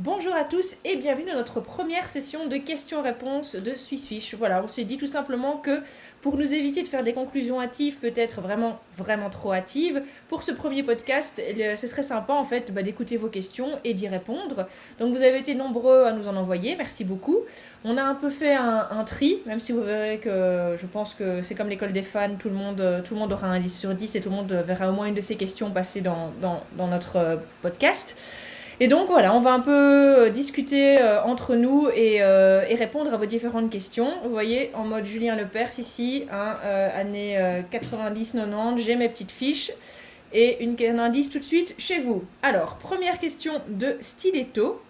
Bonjour à tous et bienvenue dans notre première session de questions-réponses de Swiss. Voilà, on s'est dit tout simplement que pour nous éviter de faire des conclusions hâtives, peut-être vraiment trop hâtives, pour ce premier podcast, ce serait sympa en fait d'écouter vos questions et d'y répondre. Donc vous avez été nombreux à nous en envoyer, merci beaucoup. On a un peu fait un tri, même si vous verrez que je pense que c'est comme l'école des fans, tout le monde aura un 10 sur 10 et tout le monde verra au moins une de ces questions passer dans notre podcast. Et donc voilà, on va un peu discuter entre nous et répondre à vos différentes questions. Vous voyez, en mode Julien Lepers ici, année 90-90, j'ai mes petites fiches et un indice tout de suite chez vous. Alors, première question de Stiletto.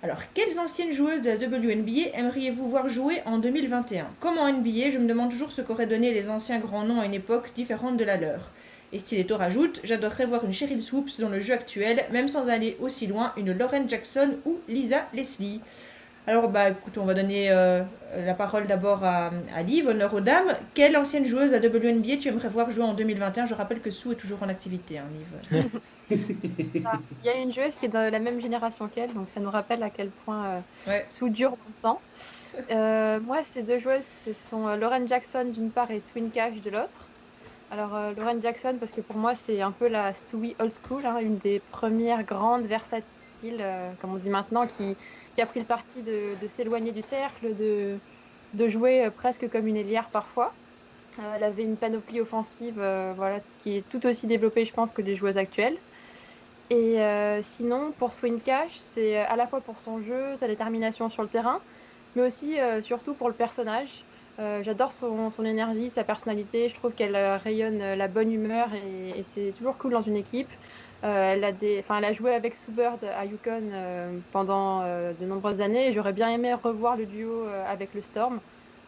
Alors, quelles anciennes joueuses de la WNBA aimeriez-vous voir jouer en 2021 ? Comme en NBA, je me demande toujours ce qu'auraient donné les anciens grands noms à une époque différente de la leur. Et Stiletto rajoute, j'adorerais voir une Cheryl Swoops dans le jeu actuel, même sans aller aussi loin, une Lauren Jackson ou Lisa Leslie. Alors, écoute, on va donner la parole d'abord à Liv, honneur aux dames. Quelle ancienne joueuse à WNBA tu aimerais voir jouer en 2021 ? Je rappelle que Sue est toujours en activité, Liv. Il y a une joueuse qui est de la même génération qu'elle, donc ça nous rappelle à quel point Sue dure longtemps. Moi, ces deux joueuses, ce sont Lauren Jackson d'une part et Swin Cash de l'autre. Alors, Lauren Jackson, parce que pour moi, c'est un peu la Stewie old school, une des premières grandes versatiles, comme on dit maintenant, qui a pris le parti de s'éloigner du cercle, de jouer presque comme une ailière parfois. Elle avait une panoplie offensive qui est tout aussi développée, je pense, que les joueuses actuelles. Et sinon, pour Swin Cash, c'est à la fois pour son jeu, sa détermination sur le terrain, mais aussi surtout pour le personnage. J'adore son énergie, sa personnalité. Je trouve qu'elle rayonne la bonne humeur et c'est toujours cool dans une équipe. Elle a joué avec Sue Bird à UConn pendant de nombreuses années et j'aurais bien aimé revoir le duo avec le Storm,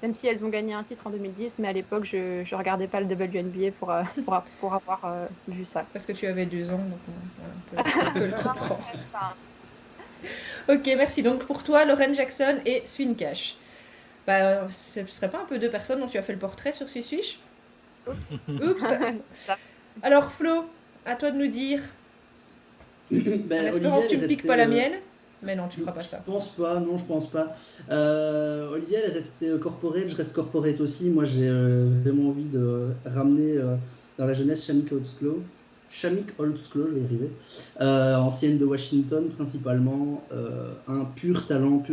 même si elles ont gagné un titre en 2010, mais à l'époque, je ne regardais pas le WNBA pour avoir vu ça. Parce que tu avais 2 ans, donc on peut le comprendre. Ok, merci. Donc pour toi, Lauren Jackson et Swin Cash. Ce serait pas un peu deux personnes dont tu as fait le portrait sur Swish? Oups. Alors Flo, à toi de nous dire. En espérant que tu ne piques pas la mienne. Mais non, tu feras pas ça. Je pense pas, non, je pense pas. Olivia, elle est restée corporate, je reste corporate aussi. Moi, j'ai vraiment envie de ramener dans la jeunesse Shamik Oldsklow. Shamik Oldsklow, je vais y arriver. Ancienne de Washington, principalement. Un pur talent,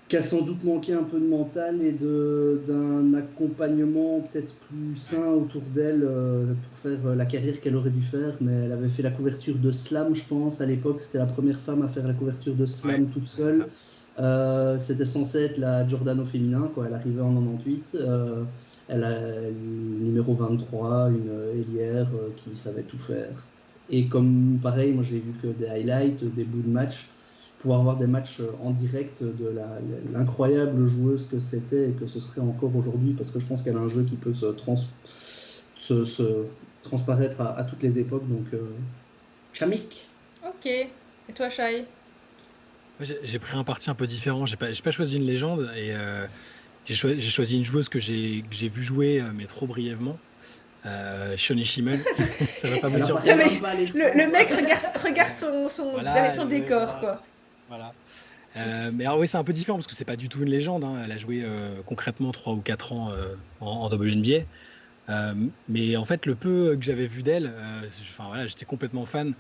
qui a sans doute manqué un peu de mental et d'un accompagnement peut-être plus sain autour d'elle pour faire la carrière qu'elle aurait dû faire. Mais elle avait fait la couverture de Slam, je pense, à l'époque. C'était la première femme à faire la couverture de Slam toute seule. C'était censé être la Giordano féminin, quoi. Elle arrivait en 98. Elle a le numéro 23, une ailière qui savait tout faire. Et comme pareil, moi j'ai vu que des highlights, des bouts de match. Pouvoir avoir des matchs en direct de l'incroyable joueuse que c'était et que ce serait encore aujourd'hui, parce que je pense qu'elle a un jeu qui peut se transparaître à toutes les époques. Donc, Shamik. Ok. Et toi, Shai? J'ai pris un parti un peu différent. J'ai pas choisi une légende et j'ai choisi une joueuse que j'ai vu jouer, mais trop brièvement. Shawnee Schimmel. Ça va pas me surprendre. Le mec regarde son décor, quoi. Voilà. Mais alors oui, c'est un peu différent parce que c'est pas du tout une légende. Elle a joué concrètement 3 ou 4 ans en WNBA. Mais en fait, le peu que j'avais vu d'elle, j'étais complètement fan.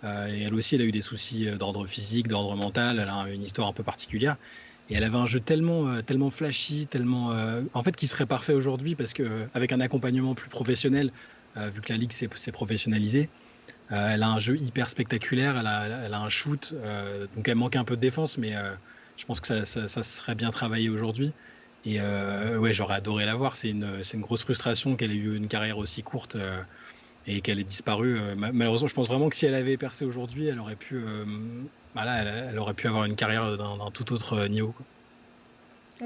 Et elle aussi, elle a eu des soucis d'ordre physique, d'ordre mental. Elle a une histoire un peu particulière. Et elle avait un jeu tellement flashy, en fait, qui serait parfait aujourd'hui parce qu'avec un accompagnement plus professionnel, vu que la ligue s'est professionnalisée, elle a un jeu hyper spectaculaire, elle a un shoot, donc elle manque un peu de défense, mais je pense que ça serait bien travaillé aujourd'hui. Et j'aurais adoré la voir. C'est une grosse frustration qu'elle ait eu une carrière aussi courte et qu'elle ait disparu. Malheureusement, je pense vraiment que si elle avait percé aujourd'hui, elle aurait pu, elle aurait pu avoir une carrière d'un tout autre niveau, quoi.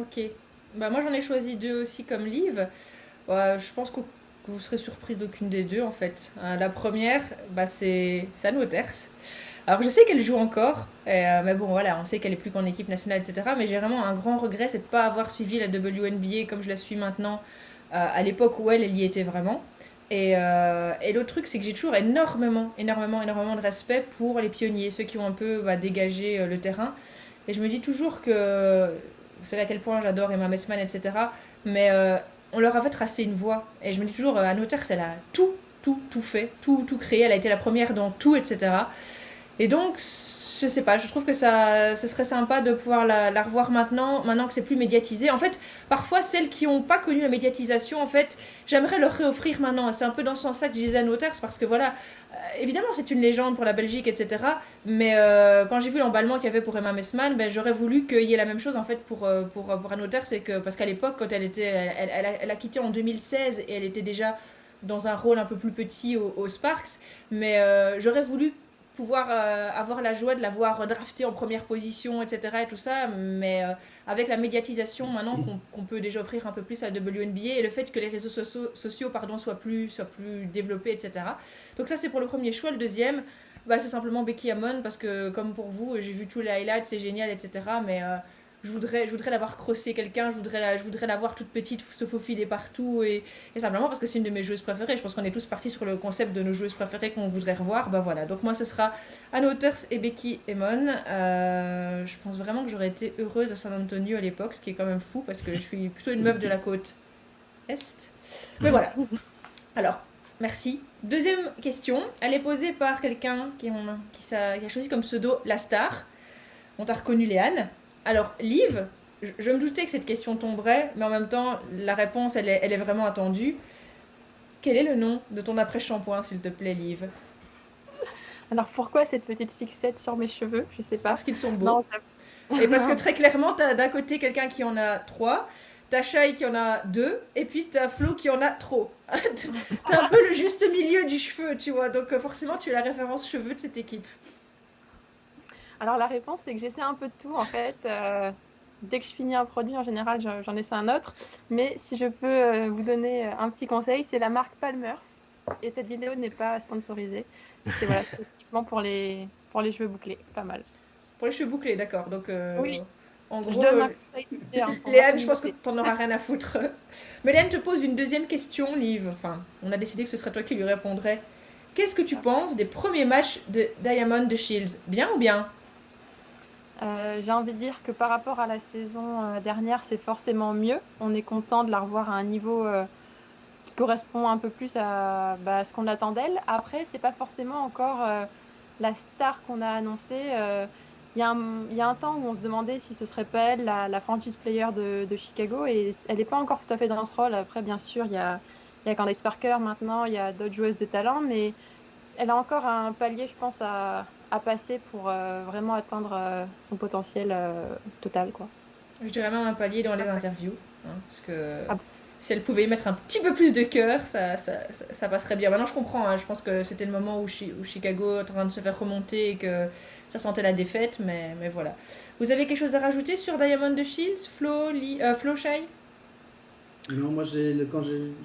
Ok. Moi, j'en ai choisi 2 aussi comme Liv. Je pense que vous serez surprise d'aucune des 2 en fait. La première, c'est San Waters. Alors je sais qu'elle joue encore, mais bon voilà, on sait qu'elle est plus qu'en équipe nationale, etc. Mais j'ai vraiment un grand regret, c'est de ne pas avoir suivi la WNBA comme je la suis maintenant, à l'époque où elle y était vraiment. Et l'autre truc, c'est que j'ai toujours énormément de respect pour les pionniers, ceux qui ont un peu dégagé le terrain. Et je me dis toujours que, vous savez à quel point j'adore Emma Messman, etc. Mais on leur avait tracé une voie. Et je me dis toujours, Anne Waters, elle a tout fait, tout créé. Elle a été la première dans tout, etc. Et donc, je sais pas, je trouve que ce serait sympa de pouvoir la revoir maintenant que c'est plus médiatisé. En fait, parfois, celles qui n'ont pas connu la médiatisation, en fait, j'aimerais leur réoffrir maintenant. C'est un peu dans ce sens-là que je disais Anne Waters, parce que voilà, évidemment, c'est une légende pour la Belgique, etc. Mais quand j'ai vu l'emballement qu'il y avait pour Emma Messman, j'aurais voulu qu'il y ait la même chose, en fait, pour Anne Waters. Parce qu'à l'époque, quand elle a quitté en 2016, et elle était déjà dans un rôle un peu plus petit au Sparks, mais j'aurais voulu pouvoir avoir la joie de l'avoir draftée en première position, etc. et tout ça, mais avec la médiatisation maintenant qu'on peut déjà offrir un peu plus à la WNBA et le fait que les réseaux sociaux soient plus développés, etc. Donc ça, c'est pour le premier choix. Le deuxième, c'est simplement Becky Hammon, parce que comme pour vous, j'ai vu tous les highlights, c'est génial, etc. Mais je voudrais l'avoir crossé quelqu'un, je voudrais la voir toute petite se faufiler partout, et simplement parce que c'est une de mes joueuses préférées. Je pense qu'on est tous partis sur le concept de nos joueuses préférées qu'on voudrait revoir. Voilà, donc moi ce sera Anne Waters et Becky Hammon. Je pense vraiment que j'aurais été heureuse à San Antonio à l'époque, ce qui est quand même fou parce que je suis plutôt une meuf de la côte Est. Mais voilà. Alors, merci. Deuxième question, elle est posée par quelqu'un qui a choisi comme pseudo La Star. On t'a reconnu, Léane. Alors, Liv, je me doutais que cette question tomberait, mais en même temps, la réponse, elle est vraiment attendue. Quel est le nom de ton après-shampoing, s'il te plaît, Liv? Alors, pourquoi cette petite fixette sur mes cheveux? Je sais pas. Parce qu'ils sont beaux. Non, et parce que très clairement, t'as d'un côté quelqu'un qui en a 3, t'as Shai qui en a 2, et puis t'as Flo qui en a trop. T'as un peu le juste milieu du cheveu, tu vois. Donc forcément, tu es la référence cheveux de cette équipe. Alors la réponse, c'est que j'essaie un peu de tout en fait. Dès que je finis un produit, en général, j'en essaie un autre. Mais si je peux vous donner un petit conseil, c'est la marque Palmer's. Et cette vidéo n'est pas sponsorisée. C'est spécifiquement pour les cheveux bouclés, pas mal. Pour les cheveux bouclés, d'accord. Donc oui. En gros, Léane, je pense que t'en auras rien à foutre. Mais Léane te pose une deuxième question, Liv. Enfin, on a décidé que ce serait toi qui lui répondrais. Qu'est-ce que tu penses des premiers matchs de Diamond de Shields? Bien ou bien? J'ai envie de dire que par rapport à la saison dernière, c'est forcément mieux. On est content de la revoir à un niveau qui correspond un peu plus à ce qu'on attend d'elle. Après, c'est pas forcément encore la star qu'on a annoncée. Il y a un temps où on se demandait si ce serait pas elle la franchise player de Chicago, et elle n'est pas encore tout à fait dans ce rôle. Après, bien sûr, il y a Candace Parker maintenant, il y a d'autres joueuses de talent, mais elle a encore un palier, je pense, à passer pour vraiment atteindre son potentiel total, quoi. Je dirais même un palier dans les interviews, parce que si elle pouvait y mettre un petit peu plus de cœur, ça passerait bien. Maintenant, je comprends, je pense que c'était le moment où Chicago est en train de se faire remonter et que ça sentait la défaite, mais voilà. Vous avez quelque chose à rajouter sur Diamond de Shields, Flo Shai? Non, moi j'ai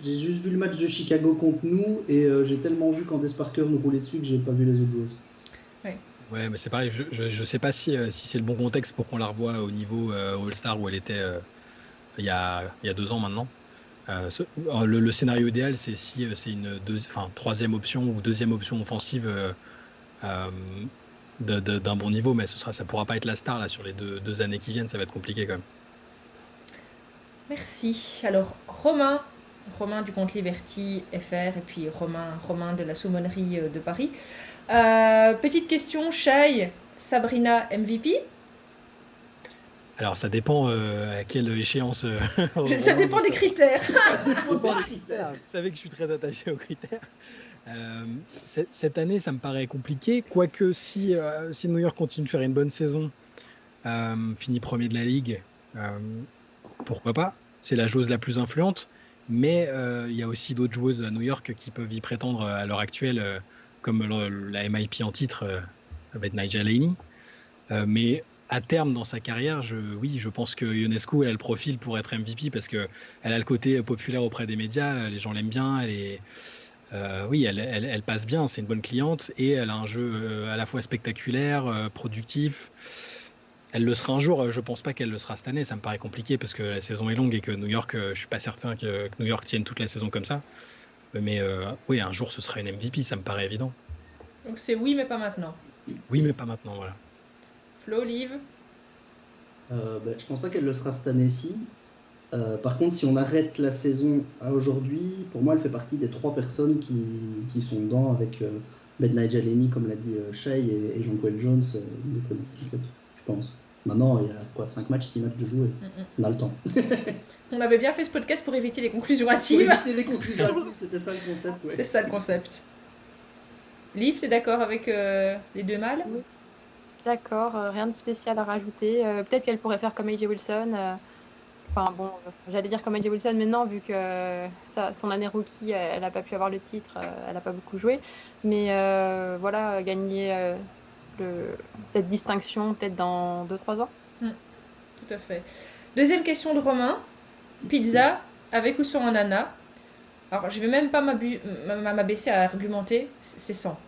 juste vu le match de Chicago contre nous, et j'ai tellement vu Candace Parker nous rouler dessus que j'ai pas vu les autres joueuses. Ouais, mais c'est pareil, je sais pas si c'est le bon contexte pour qu'on la revoie au niveau All-Star où elle était il y a 2 ans maintenant. Le scénario idéal, c'est si c'est une troisième option ou deuxième option offensive d'un bon niveau, mais ça pourra pas être la star là sur les deux années qui viennent, ça va être compliqué quand même. Merci. Alors Romain du compte Liberty FR, et puis Romain de la Saumonnerie de Paris. Petite question, Shai, Sabrina MVP? Alors ça dépend à quelle échéance. Ça dépend des critères. Vous savez que je suis très attaché aux critères. Cette année, ça me paraît compliqué, quoique si New York continue de faire une bonne saison, finit premier de la ligue, pourquoi pas? C'est la joueuse la plus influente, mais il y a aussi d'autres joueuses à New York qui peuvent y prétendre à l'heure actuelle, comme la MIP en titre avec Nyjah Laney. Mais à terme dans sa carrière, je pense que Ionescu elle a le profil pour être MVP parce qu'elle a le côté populaire auprès des médias, les gens l'aiment bien, elle passe bien, c'est une bonne cliente et elle a un jeu à la fois spectaculaire, productif. Elle le sera un jour, je pense pas qu'elle le sera cette année, ça me paraît compliqué parce que la saison est longue et que New York, je suis pas certain que New York tienne toute la saison comme ça. Mais oui, un jour, ce sera une MVP, ça me paraît évident. Donc c'est oui, mais pas maintenant. Oui, mais pas maintenant, voilà. Flo, Liv? Je pense pas qu'elle le sera cette année-ci. Par contre, si on arrête la saison à aujourd'hui, pour moi, elle fait partie des 3 personnes qui sont dedans avec Ben Nigel, comme l'a dit Shai, et Jonquel Jones des Connecticut, je pense. Maintenant, il y a quoi, 5 matchs, 6 matchs de jouer. On a le temps. On avait bien fait ce podcast pour éviter les conclusions Pour hâtives. éviter les conclusions hâtives, c'était ça le concept. Ouais. C'est ça le concept. Liv, t'es d'accord avec les 2 mâles? Oui. D'accord, rien de spécial à rajouter. Peut-être qu'elle pourrait faire comme AJ Wilson. Enfin bon, j'allais dire comme AJ Wilson, mais non, vu que son année rookie, elle n'a pas pu avoir le titre, elle n'a pas beaucoup joué. Mais voilà, gagner cette distinction peut-être dans 2-3 ans. Tout à fait. Deuxième question de Romain. Pizza avec ou sans ananas? Alors, je vais même pas m'abaisser à argumenter. C'est sans.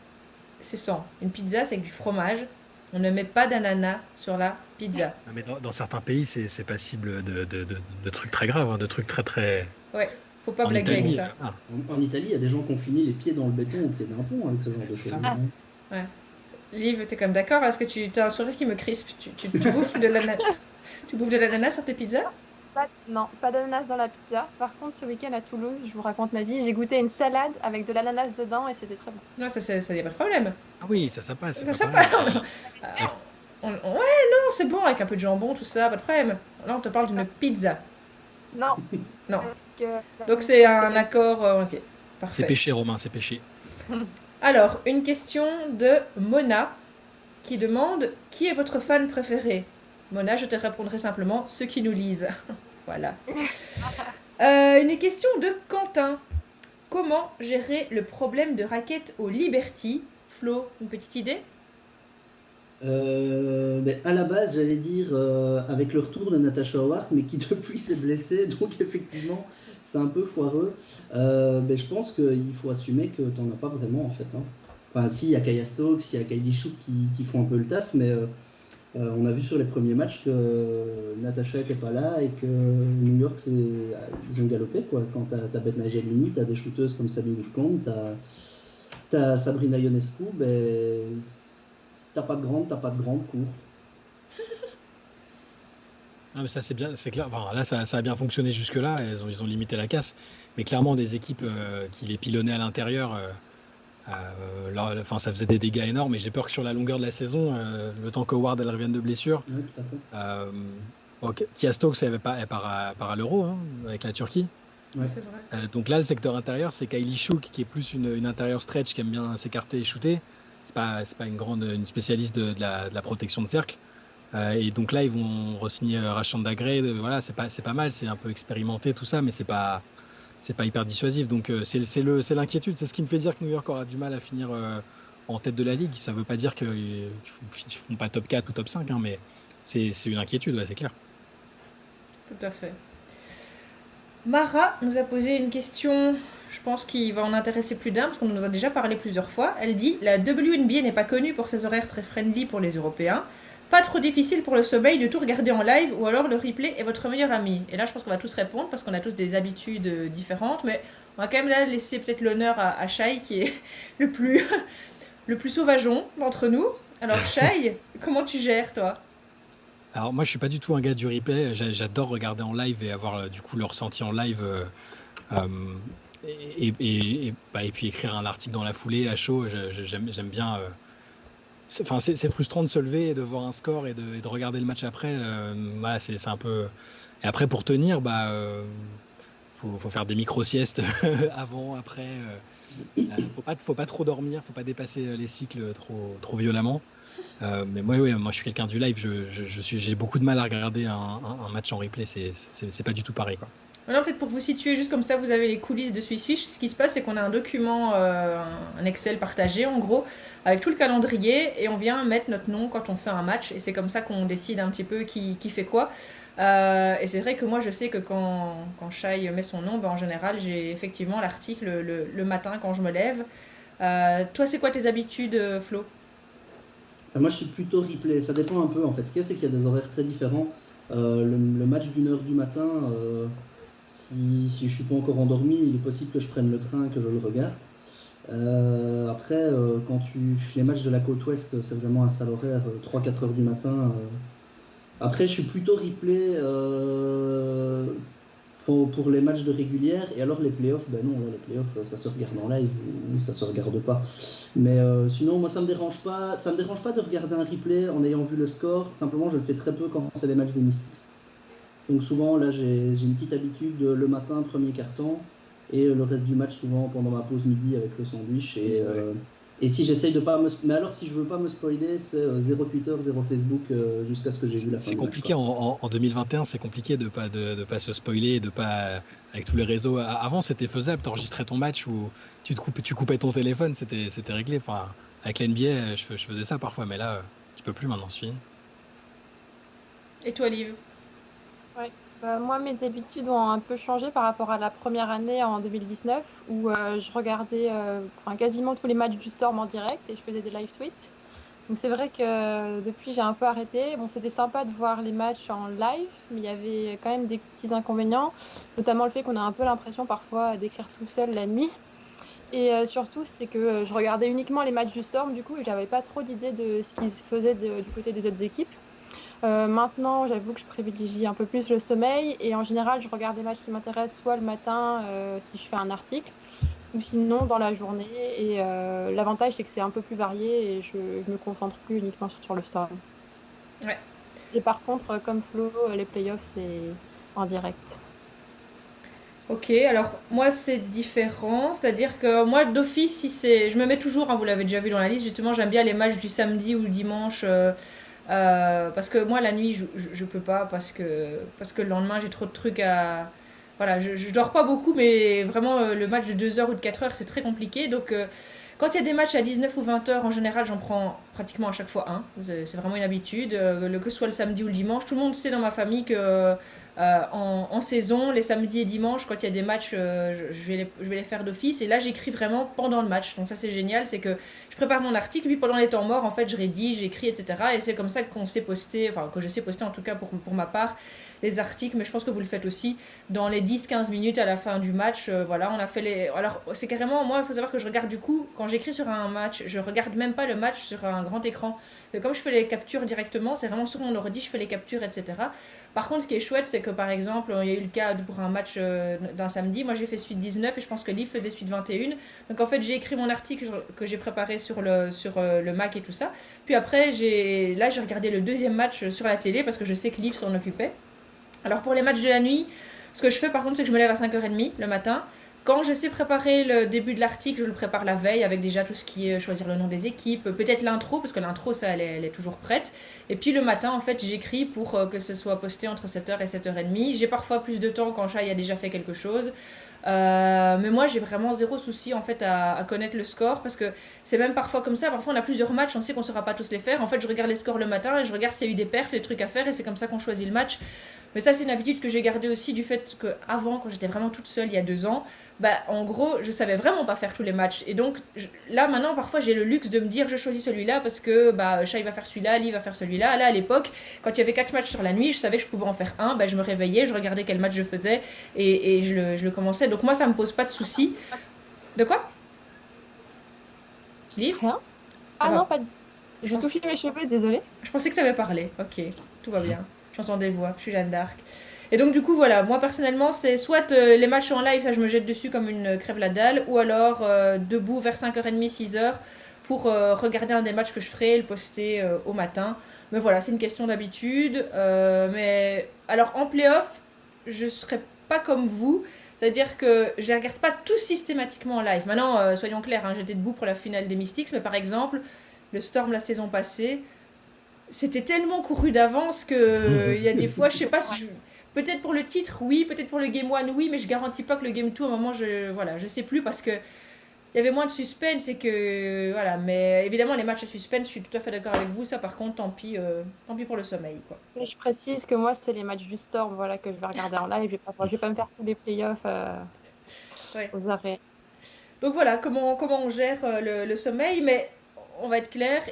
C'est sans. Une pizza, c'est avec du fromage. On ne met pas d'ananas sur la pizza. Mais dans certains pays, c'est passible de trucs très graves, hein, de trucs très très. Ouais, faut pas En blaguer avec Italie, ça. En Italie, il y a des gens qui ont fini les pieds dans le béton au pied d'un pont avec ce genre de C'est choses. ça. Ouais. Liv, t'es quand même d'accord? Est-ce que tu as un sourire qui me crispe? Tu bouffes de l'ananas? Tu bouffes de l'ananas sur tes pizzas? Non, pas d'ananas dans la pizza. Par contre, ce week-end à Toulouse, je vous raconte ma vie, j'ai goûté une salade avec de l'ananas dedans et c'était très bon. Non, ça y a pas de problème. Ah oui, ça passe. Ça passe. Ouais, non, c'est bon avec un peu de jambon, tout ça, pas de problème. Là, on te parle d'une pizza. Non. Non. Parce que- Donc c'est un accord. Ok, parfait. C'est péché, Romain, c'est péché. Alors, une question de Mona qui demande qui est votre fan préféré? Mona, je te répondrai simplement ceux qui nous lisent. Voilà. Une question de Quentin. Comment gérer le problème de raquettes au Liberty? Flo, une petite idée? À la base, j'allais dire avec le retour de Natasha Howard, mais qui depuis s'est blessée, donc effectivement, c'est un peu foireux. Je pense qu'il faut assumer que t'en as pas vraiment en fait. Hein. Enfin, si, il y a Kaya Stokes, il y a Kylie Chouk qui font un peu le taf, mais on a vu sur les premiers matchs que Natasha était pas là et que New York, ils ont galopé quoi. Quand t'as Beth Nagelini, t'as des shooteuses comme Sabine Whitcomb, t'as Sabrina Ionescu, t'as pas de grande cour. Ah, mais ça c'est bien, c'est clair. Enfin, là ça a bien fonctionné jusque-là, ils ont limité la casse. Mais clairement des équipes qui les pilonnaient à l'intérieur, ça faisait des dégâts énormes. Et j'ai peur que sur la longueur de la saison, le temps qu'Howard elle revienne de blessure, Oui, tout à fait. Kia Stokes elle part à l'Euro hein, avec la Turquie. Ouais. C'est vrai. Donc là le secteur intérieur c'est Kylie Chouk qui est plus une intérieure stretch qui aime bien s'écarter et shooter. C'est pas une spécialiste de la protection de cercle. Et donc là ils vont re-signer Rachanda Gray. Voilà, c'est pas mal, c'est un peu expérimenté tout ça, mais c'est pas hyper dissuasif. Donc c'est l'inquiétude, c'est ce qui me fait dire que New York aura du mal à finir en tête de la ligue. Ça veut pas dire qu'ils ne feront pas top 4 ou top 5, hein, mais c'est une inquiétude, ouais, c'est clair. Tout à fait. Mara nous a posé une question, je pense qu'il va en intéresser plus d'un, parce qu'on nous en a déjà parlé plusieurs fois. Elle dit « La WNBA n'est pas connue pour ses horaires très friendly pour les Européens. Pas trop difficile pour le sommeil de tout regarder en live, ou alors le replay est votre meilleur ami ?» Et là, je pense qu'on va tous répondre, parce qu'on a tous des habitudes différentes, mais on va quand même là laisser peut-être l'honneur à Shai, qui est le plus sauvageon d'entre nous. Alors Shai, comment tu gères, toi? Alors moi je suis pas du tout un gars du replay, j'adore regarder en live et avoir du coup le ressenti en live et puis écrire un article dans la foulée à chaud, j'aime bien. C'est frustrant de se lever et de voir un score et de regarder le match après. Voilà, c'est un peu. Et après pour tenir, faut faire des micro-siestes avant, après. Faut pas trop dormir, faut pas dépasser les cycles trop violemment. Mais moi je suis quelqu'un du live, j'ai beaucoup de mal à regarder un match en replay, c'est pas du tout pareil quoi. Maintenant, peut-être pour vous situer, juste comme ça, vous avez les coulisses de Swissfish. Ce qui se passe, c'est qu'on a un document, un Excel partagé en gros, avec tout le calendrier, et on vient mettre notre nom quand on fait un match, et c'est comme ça qu'on décide un petit peu qui fait quoi. Et c'est vrai que moi, je sais que quand Shai met son nom, en général, j'ai effectivement l'article le matin quand je me lève. Toi, c'est quoi tes habitudes, Flo? Moi, je suis plutôt replay. Ça dépend un peu en fait. Ce qu'il y a, c'est qu'il y a des horaires très différents. Le match d'1h du matin, si je suis pas encore endormi, il est possible que je prenne le train, que je le regarde. Après, quand les matchs de la côte ouest, c'est vraiment un sale horaire, 3-4 heures du matin. Après, je suis plutôt replay pour les matchs de régulière, et alors les playoffs, ben non, là, les playoffs, ça se regarde en live ou ça se regarde pas. Mais sinon, moi, ça me dérange pas de regarder un replay en ayant vu le score. Simplement, je le fais très peu quand c'est les matchs des Mystics. Donc souvent, là, j'ai une petite habitude le matin, premier quart-temps, et le reste du match souvent pendant ma pause midi avec le sandwich. Et si j'essaye de pas mais alors si je veux pas me spoiler, c'est 0 Twitter, 0 Facebook jusqu'à ce que j'ai vu la fin. C'est compliqué en 2021, c'est compliqué de pas se spoiler, de pas avec tous les réseaux. Avant c'était faisable, t'enregistrais ton match ou tu coupais ton téléphone, c'était réglé. Enfin, avec l'NBA, je faisais ça parfois, mais là tu peux plus maintenant, c'est fini. Et toi, Liv? Ouais. Moi, mes habitudes ont un peu changé par rapport à la première année en 2019 où je regardais quasiment tous les matchs du Storm en direct et je faisais des live tweets. Donc c'est vrai que depuis j'ai un peu arrêté. Bon, c'était sympa de voir les matchs en live, mais il y avait quand même des petits inconvénients, notamment le fait qu'on a un peu l'impression parfois d'écrire tout seul la nuit. Et surtout, c'est que je regardais uniquement les matchs du Storm du coup et j'avais pas trop d'idée de ce qu'ils faisaient du côté des autres équipes. Maintenant, j'avoue que je privilégie un peu plus le sommeil et en général, je regarde des matchs qui m'intéressent soit le matin si je fais un article ou sinon dans la journée. Et l'avantage, c'est que c'est un peu plus varié et je me concentre plus uniquement sur le Storm. Ouais. Et par contre, comme Flo, les playoffs, c'est en direct. Ok, alors moi c'est différent, c'est-à-dire que moi d'office, je me mets toujours, hein, vous l'avez déjà vu dans la liste, justement j'aime bien les matchs du samedi ou le dimanche. Parce que moi la nuit je peux pas parce que le lendemain j'ai trop de trucs à voilà je dors pas beaucoup mais vraiment le match de 2 heures ou de 4 heures c'est très compliqué donc quand il y a des matchs à 19 ou 20 heures en général j'en prends pratiquement à chaque fois un, c'est vraiment une habitude, que ce soit le samedi ou le dimanche, tout le monde sait dans ma famille que en saison, les samedis et dimanches, quand il y a des matchs, je vais les faire d'office. Et là, j'écris vraiment pendant le match. Donc ça, c'est génial. C'est que je prépare mon article, puis pendant les temps morts, en fait, je rédige, j'écris, etc. Et c'est comme ça qu'on sait poster, enfin, que je sais poster en tout cas pour ma part, les articles. Mais je pense que vous le faites aussi dans les 10-15 minutes à la fin du match. Voilà, on a fait les... Alors, c'est carrément... Moi, il faut savoir que je regarde du coup, quand j'écris sur un match, je regarde même pas le match sur un grand écran. Comme je fais les captures directement, c'est vraiment sur mon ordi, je fais les captures, etc. Par contre, ce qui est chouette, c'est que par exemple, il y a eu le cas pour un match d'un samedi. Moi, j'ai fait suite 19 et je pense que Liv faisait suite 21. Donc en fait, j'ai écrit mon article que j'ai préparé sur le Mac et tout ça. Puis après, j'ai regardé le deuxième match sur la télé parce que je sais que Liv s'en occupait. Alors pour les matchs de la nuit, ce que je fais par contre, c'est que je me lève à 5h30 le matin. Quand je sais préparer le début de l'article, je le prépare la veille avec déjà tout ce qui est choisir le nom des équipes, peut-être l'intro, parce que l'intro, ça, elle est toujours prête. Et puis le matin, en fait, j'écris pour que ce soit posté entre 7h et 7h30. J'ai parfois plus de temps quand Shai a déjà fait quelque chose. Mais moi j'ai vraiment zéro souci en fait à connaître le score parce que c'est même parfois comme ça, parfois on a plusieurs matchs, on sait qu'on ne saura pas tous les faire, en fait je regarde les scores le matin et je regarde s'il y a eu des perfs, des trucs à faire et c'est comme ça qu'on choisit le match. Mais ça c'est une habitude que j'ai gardée aussi du fait qu'avant quand j'étais vraiment toute seule il y a 2 ans, en gros je savais vraiment pas faire tous les matchs et donc là maintenant parfois j'ai le luxe de me dire je choisis celui-là parce que Shai va faire celui-là, Lee va faire celui-là. Là à l'époque quand il y avait 4 matchs sur la nuit je savais que je pouvais en faire un, je me réveillais, je regardais quel match je faisais et je le commençais. Donc moi ça me pose pas de soucis. De quoi? Liv? Rien. Ah non, pas du tout. Je vais toucher mes cheveux, désolée. Je pensais que tu avais parlé. Ok, tout va bien. J'entends des voix, je suis Jeanne d'Arc. Et donc du coup voilà, moi personnellement c'est soit les matchs en live, ça je me jette dessus comme une crève la dalle, ou alors debout vers 5h30, 6h pour regarder un des matchs que je ferai et le poster au matin. Mais voilà, c'est une question d'habitude. Mais alors en playoff, je serais pas comme vous. C'est-à-dire que je ne les regarde pas tous systématiquement en live. Maintenant, soyons clairs, hein, j'étais debout pour la finale des Mystics, mais par exemple, le Storm la saison passée, c'était tellement couru d'avance qu'il y a des fois, je sais pas si... Peut-être pour le titre, oui, peut-être pour le Game 1, oui, mais je garantis pas que le Game 2, à un moment, je sais plus parce que il y avait moins de suspense et que voilà, mais évidemment les matchs à suspense je suis tout à fait d'accord avec vous, ça par contre tant pis pour le sommeil quoi. Mais je précise que moi c'est les matchs du Storm voilà que je vais regarder en live, je vais pas me faire tous les playoffs aux arrêts. Donc voilà comment on gère le sommeil, mais on va être clair,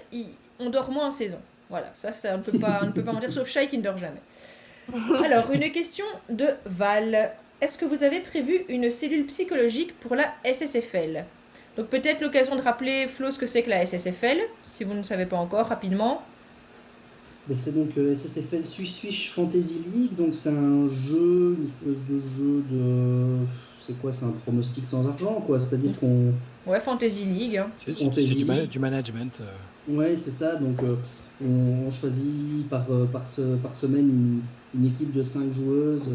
on dort moins en saison, voilà, ça on ne peut pas mentir sauf Shai qui ne dort jamais. Alors une question de Val. est-ce que vous avez prévu une cellule psychologique pour la SSFL? Donc peut-être l'occasion de rappeler, Flo, ce que c'est que la SSFL, si vous ne savez pas encore, rapidement. C'est donc SSFL Swiss Fantasy League, donc c'est un jeu, une espèce de jeu de... C'est quoi? C'est un pronostic sans argent, quoi. C'est-à-dire qu'on... Ouais, Fantasy League. Hein. C'est du management. Ouais, c'est ça. Donc on choisit par semaine une équipe de 5 joueuses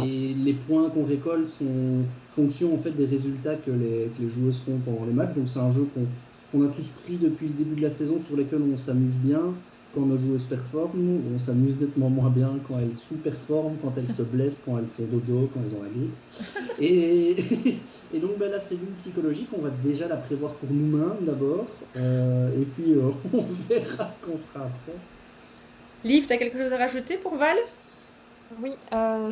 et les points qu'on récolte sont fonction en fait des résultats que les joueuses font pendant les matchs. Donc c'est un jeu qu'on a tous pris depuis le début de la saison, sur lequel on s'amuse bien. Quand nos joueuses performent, on s'amuse nettement moins bien quand elles sous-performent, quand elles se blessent, quand elles font dodo, quand elles ont la grippe. Et donc la cellule psychologique, on va déjà la prévoir pour nous-mêmes d'abord, et puis on verra ce qu'on fera après. Liv, tu as quelque chose à rajouter pour Val? Oui,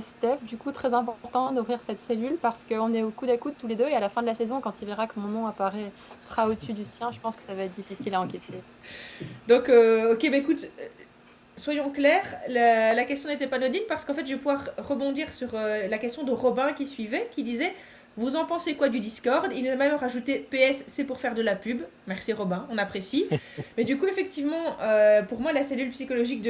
Steph, du coup, très important d'ouvrir cette cellule parce qu'on est au coude à coude tous les deux et à la fin de la saison, quand il verra que mon nom apparaîtra au-dessus du sien, je pense que ça va être difficile à encaisser. Donc, ok, écoute, soyons clairs, la question n'était pas anodine parce qu'en fait, je vais pouvoir rebondir sur la question de Robin qui suivait, qui disait... Vous en pensez quoi du Discord? Il a même rajouté PS, c'est pour faire de la pub. Merci Robin, on apprécie. Mais du coup, effectivement, pour moi, la cellule psychologique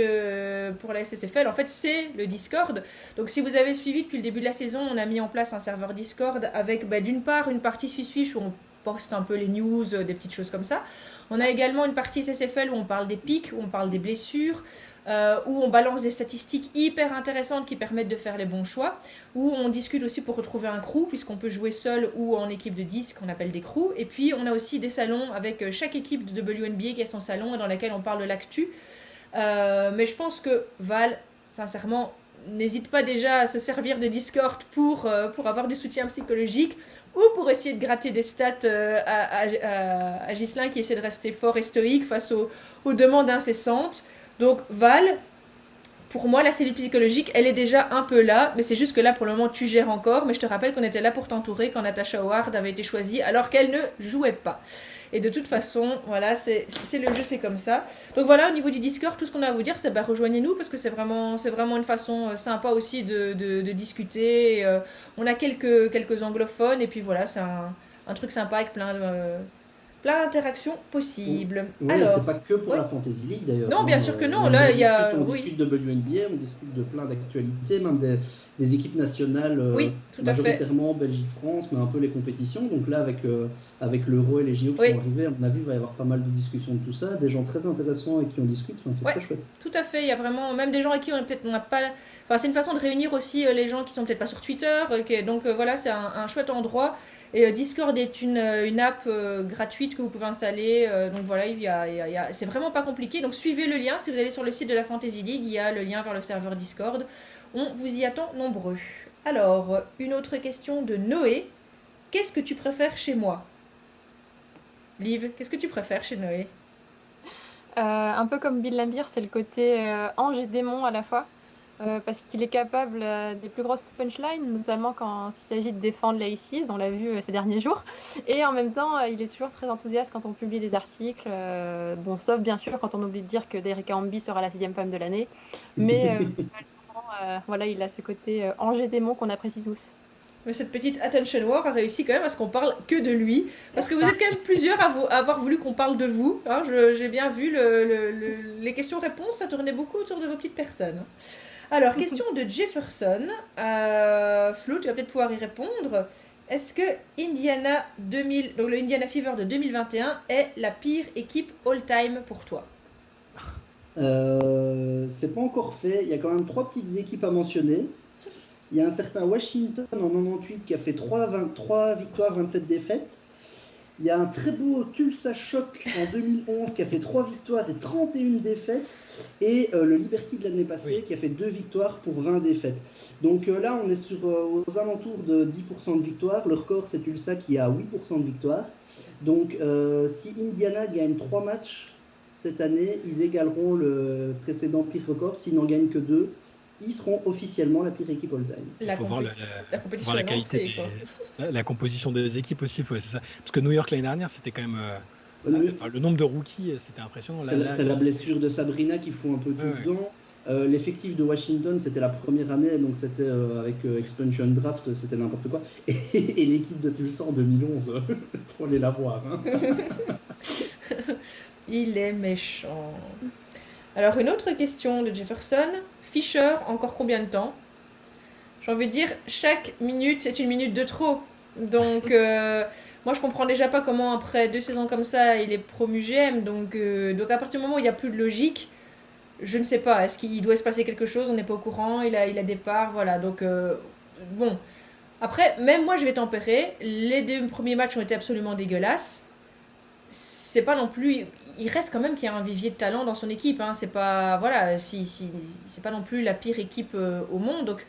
pour la SSFL, en fait, c'est le Discord. Donc, si vous avez suivi depuis le début de la saison, on a mis en place un serveur Discord avec, d'une part, une partie Swiss où on poste un peu les news, des petites choses comme ça. On a également une partie SSFL où on parle des pics, où on parle des blessures, où on balance des statistiques hyper intéressantes qui permettent de faire les bons choix, où on discute aussi pour retrouver un crew, puisqu'on peut jouer seul ou en équipe de 10, qu'on appelle des crews. Et puis, on a aussi des salons avec chaque équipe de WNBA qui a son salon et dans laquelle on parle de l'actu. Mais je pense que Val, sincèrement, n'hésite pas déjà à se servir de Discord pour avoir du soutien psychologique ou pour essayer de gratter des stats à Ghislain qui essaie de rester fort et stoïque face aux demandes incessantes. Donc Val, pour moi la cellule psychologique elle est déjà un peu là, mais c'est juste que là pour le moment tu gères encore, mais je te rappelle qu'on était là pour t'entourer quand Natasha Howard avait été choisie alors qu'elle ne jouait pas. Et de toute façon, voilà, c'est le jeu, c'est comme ça. Donc voilà, au niveau du Discord, tout ce qu'on a à vous dire, c'est rejoignez-nous parce que c'est vraiment une façon sympa aussi de discuter. On a quelques anglophones et puis voilà, c'est un truc sympa avec plein d'interactions possibles. Oui, alors, c'est pas que pour la Fantasy League d'ailleurs. Non, bien sûr que non. Là, on discute de WNBA, on discute de plein d'actualités, même des équipes nationales, majoritairement Belgique-France, mais un peu les compétitions. Donc là, avec l'Euro et les JO qui vont arriver, à mon avis, il va y avoir pas mal de discussions de tout ça, des gens très intéressants avec qui on discute. Enfin, c'est très chouette. Tout à fait. Il y a vraiment même des gens avec qui on n'a pas. Enfin, c'est une façon de réunir aussi les gens qui sont peut-être pas sur Twitter. Donc voilà, c'est un chouette endroit. Et Discord est une app gratuite que vous pouvez installer. Donc voilà, c'est vraiment pas compliqué. Donc suivez le lien. Si vous allez sur le site de la Fantasy League, il y a le lien vers le serveur Discord. On vous y attend nombreux. Alors, une autre question de Noé. Qu'est-ce que tu préfères chez moi? Liv, qu'est-ce que tu préfères chez Noé? Un peu comme Bill Laimbeer, c'est le côté ange et démon à la fois. Parce qu'il est capable des plus grosses punchlines, notamment quand il s'agit de défendre la Aces, on l'a vu ces derniers jours. Et en même temps, il est toujours très enthousiaste quand on publie des articles. Sauf bien sûr quand on oublie de dire que Derek Hamby sera la 6e femme de l'année. Mais voilà, il a ce côté ange et démon qu'on apprécie tous. Mais cette petite attention war a réussi quand même à ce qu'on parle que de lui. Parce que vous êtes quand même plusieurs à avoir voulu qu'on parle de vous. Hein, j'ai bien vu les questions-réponses, ça tournait beaucoup autour de vos petites personnes. Alors, question de Jefferson. Flo, tu vas peut-être pouvoir y répondre. Est-ce que donc le Indiana Fever de 2021 est la pire équipe all-time pour toi? C'est pas encore fait. Il y a quand même 3 petites équipes à mentionner. Il y a un certain Washington en 98 qui a fait 3 victoires, 27 défaites. Il y a un très beau Tulsa Shock en 2011 qui a fait 3 victoires et 31 défaites. Et le Liberty de l'année passée qui a fait 2 victoires pour 20 défaites. Donc là, on est aux alentours de 10% de victoires. Le record, c'est Tulsa qui a 8% de victoires. Donc si Indiana gagne 3 matchs cette année, ils égaleront le précédent pire record. S'ils n'en gagnent que 2, ils seront officiellement la pire équipe all-time. Il faut voir la qualité, la composition des équipes aussi. C'est ça. Parce que New York l'année dernière, c'était quand même... le nombre de rookies, c'était impressionnant. C'est la blessure de Sabrina qui fout un peu tout dedans. L'effectif de Washington, c'était la première année, donc c'était avec Expansion Draft, c'était n'importe quoi. Et l'équipe de Tulsa en 2011, faut aller la voir. Hein. Il est méchant. Alors, une autre question de Jefferson. Fisher, encore combien de temps? J'ai envie de dire, chaque minute, c'est une minute de trop. Donc, moi, je comprends déjà pas comment, après 2 saisons comme ça, il est promu GM. Donc à partir du moment où il n'y a plus de logique, je ne sais pas. Est-ce qu'il doit se passer quelque chose? On n'est pas au courant. Il a des parts, voilà. Donc, bon. Après, même moi, je vais tempérer. Les 2 premiers matchs ont été absolument dégueulasses. C'est pas non plus... Il reste quand même qu'il y a un vivier de talent dans son équipe. Hein. C'est pas... Voilà, c'est pas non plus la pire équipe au monde. Donc,